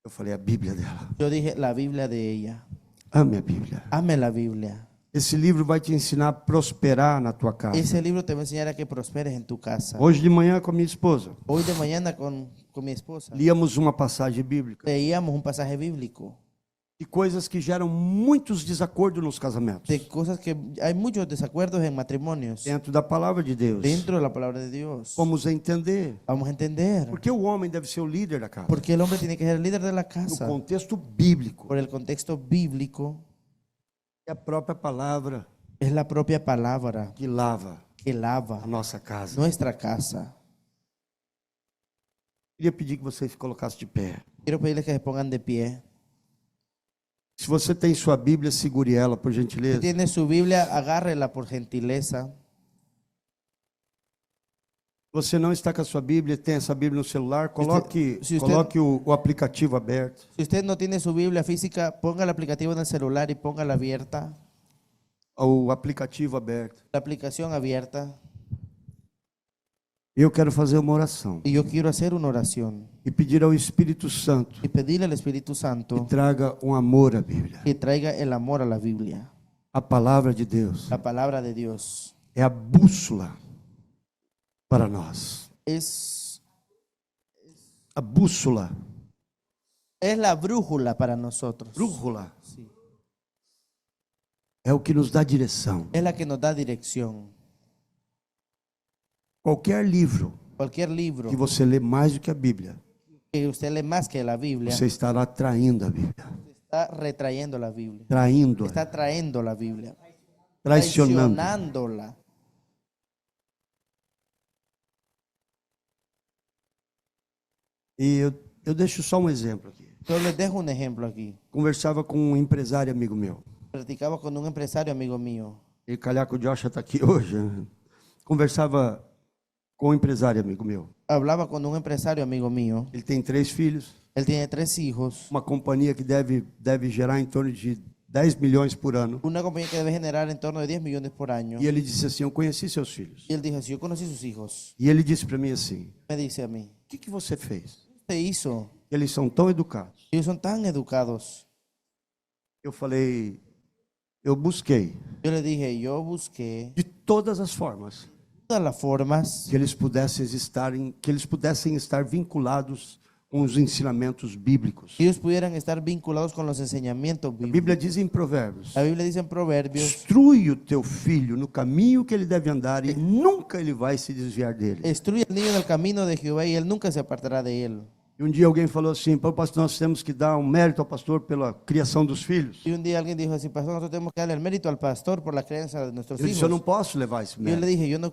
Eu falei: a Bíblia dela. Yo dije, la Biblia de ella. Ame a Bíblia. Ame la Biblia. Esse livro vai te ensinar a prosperar na tua casa. Ese libro te va a enseñar a que prosperes en tu casa. Hoje de manhã com a minha esposa, Hoy de mañana con mi esposa líamos uma passagem bíblica leíamos un pasaje bíblico de coisas que geram muitos desacordos nos casamentos. de cosas que hay muchos desacuerdos en matrimonios Dentro da palavra de Deus. dentro de la palabra de Dios. Vamos a entender. Vamos a entender Porque o homem deve ser o líder da casa. por qué el hombre tiene que ser el líder de la No casa. contexto bíblico. Por el contexto bíblico, É a própria palavra es la propia palabra que lava que lava a nossa casa. nuestra casa. Queria pedir que vocês se colocassem de pé. Quiero pedirles que se pongan de pie. Se você tem sua Bíblia, segure ela, por Si gentileza. tiene su Biblia, agárrela por gentileza. Se você não está com a sua Bíblia, tem essa Bíblia no celular, coloque, se usted- coloque o aplicativo aberto. Si usted no tiene su Biblia física, ponga el aplicativo en el celular y póngala abierta. O aplicativo aberto. La aplicación abierta. Eu quero fazer uma oração Y yo quiero hacer una oración e pedir ao Espírito Santo y pedirle al Espíritu que Santo traga um amor à Bíblia. que traiga el amor a la Biblia. A palavra de Deus La palabra de Dios é a bússola para nós. es A bússola Es la brújula para nosotros. Brújula Sí. é o que nos dá direção. Es la que nos da dirección. Qualquer livro Cualquier libro que você lê mais do que a Bíblia, que usted lee más que la Biblia, você estará traindo a Bíblia, está retrayendo la Biblia. traindo, Está trayendo la Biblia. traicionando. Traicionándola. E eu deixo só um exemplo aqui. Yo les dejo un ejemplo aquí. Conversava com um empresário amigo meu. Platicaba con un empresario amigo mío. E calhar que o Joshua está aqui hoje. Né? Conversava com um empresário amigo meu. Hablaba con un empresario amigo mío. Ele tem 3 filhos, Él tiene 3 hijos. uma companhia que deve gerar em torno de 10 milhões por ano. Una compañía que debe generar en torno de 10 millones por año. E ele disse assim: eu conheci seus filhos. Y él dijo, si yo conocí sus hijos, E ele disse para mim assim: me dice a mí, o que você fez? ¿qué hizo? Eles são tão educados. Ellos son tan educados. Eu falei, eu busquei Yo le dije, yo busqué de todas as formas todas las formas que eles pudessem estar vinculados com os ensinamentos bíblicos. que ellos pudieran estar vinculados con los enseñamientos A bíblicos. Bíblia diz em Provérbios: La Biblia dice en Proverbios, instrui o teu filho no caminho que ele deve andar e nunca ele vai se desviar dele. instruye al niño del camino de Jehová y él nunca se apartará de él. E um dia alguém falou assim: "Pô, pastor, nós temos que dar um mérito ao pastor pela criação dos filhos." Y un día alguien dijo así, pastor, nosotros tenemos que darle el mérito al pastor por la creencia de nuestros Eu disse: "Eu não hijos. posso levar esse Y yo le mérito. dije, yo no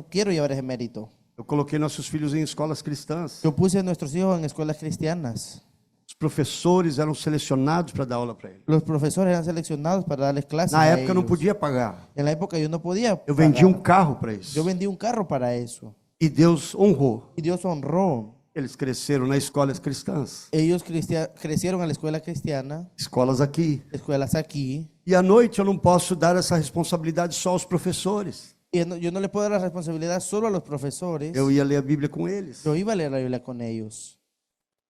quiero llevar ese mérito. Eu coloquei nossos filhos em escolas cristãs. Yo puse a nuestros hijos en escuelas cristianas. Os professores eram selecionados para dar aula para eles. Los profesores eran seleccionados para darles clases Na a época eu não ellos. podia pagar. En la época yo no podía Eu vendi um pagar. carro para isso. Yo vendí un carro para eso. E Deus honrou. Y Dios honró. Eles cresceram nas escolas cristãs. Ellos crecieron en la escuela cristiana, Escolas aqui. escuelas aquí. E à noite eu não posso dar essa responsabilidade só aos professores. Y yo no le puedo dar la responsabilidad solo a los profesores. Eu ia ler a Bíblia com eles. Yo iba a leer la Biblia con ellos.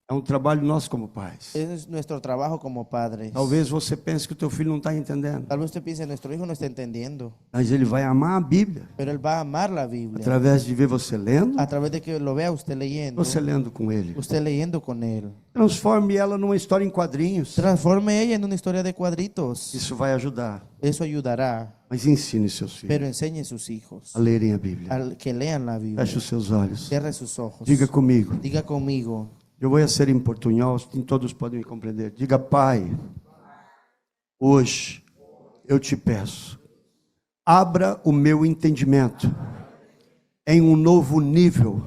É um trabalho nosso como pais. Ese es nuestro trabajo como padres. Talvez você pense que o teu filho não está entendendo. Tal vez usted piense, nuestro hijo no está entendiendo, Mas ele vai amar a Bíblia pero él va a amar la Biblia. através de ver você lendo, A través de que lo vea usted leyendo, você lendo com ele. usted leyendo con él. Transforme ela numa história em quadrinhos. Transforme ella en una historia de cuadritos. Isso vai ajudar. Eso ayudará, Mas ensine seus filhos pero enseñe a sus hijos a lerem a Bíblia. a que lean la Biblia. Feche os seus olhos. Cierre sus ojos. Diga comigo. Diga conmigo. Eu vou ser em portunhol, assim todos podem me compreender. Diga: Pai, hoje eu te peço, abra o meu entendimento em um novo nível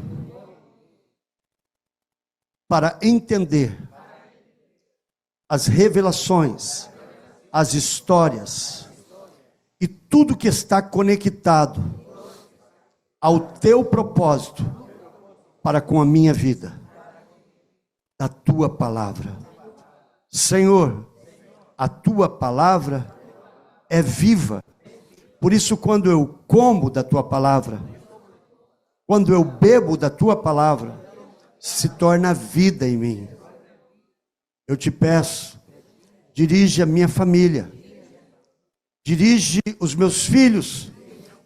para entender as revelações, as histórias e tudo que está conectado ao teu propósito para com a minha vida. Da tua palavra. Senhor, a tua palavra é viva. Por isso, quando eu como da tua palavra, quando eu bebo da tua palavra, se torna vida em mim. Eu te peço, dirige a minha família, dirige os meus filhos,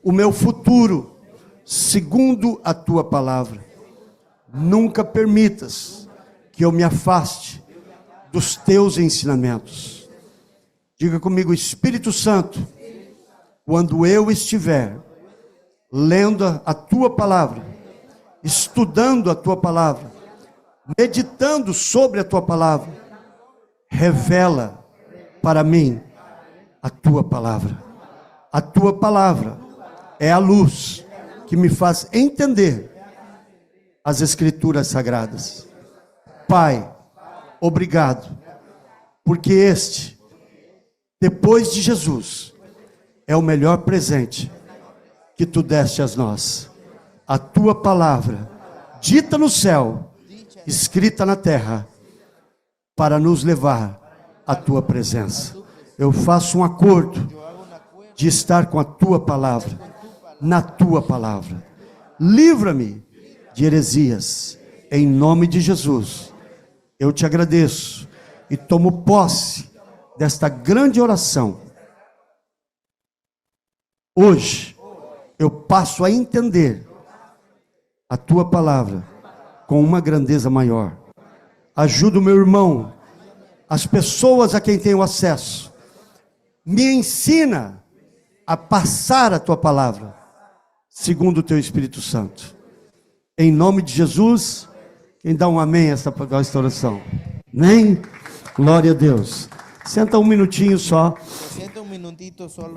o meu futuro, segundo a tua palavra. Nunca permitas que eu me afaste dos teus ensinamentos. Diga comigo: Espírito Santo, quando eu estiver lendo a tua palavra, estudando a tua palavra, meditando sobre a tua palavra, revela para mim a tua palavra. A tua palavra é a luz que me faz entender as Escrituras Sagradas. Pai, obrigado, porque este, depois de Jesus, é o melhor presente que tu deste a nós. A tua palavra, dita no céu, escrita na terra, para nos levar à tua presença. Eu faço um acordo de estar com a tua palavra, na tua palavra. Livra-me de heresias, em nome de Jesus. Eu te agradeço e tomo posse desta grande oração. Hoje, eu passo a entender a tua palavra com uma grandeza maior. Ajuda o meu irmão, as pessoas a quem tenho acesso. Me ensina a passar a tua palavra, segundo o teu Espírito Santo. Em nome de Jesus, quem dá um amém a esta restauração? Amém? Glória a Deus. Senta um minutinho só. Siente un minutito solo.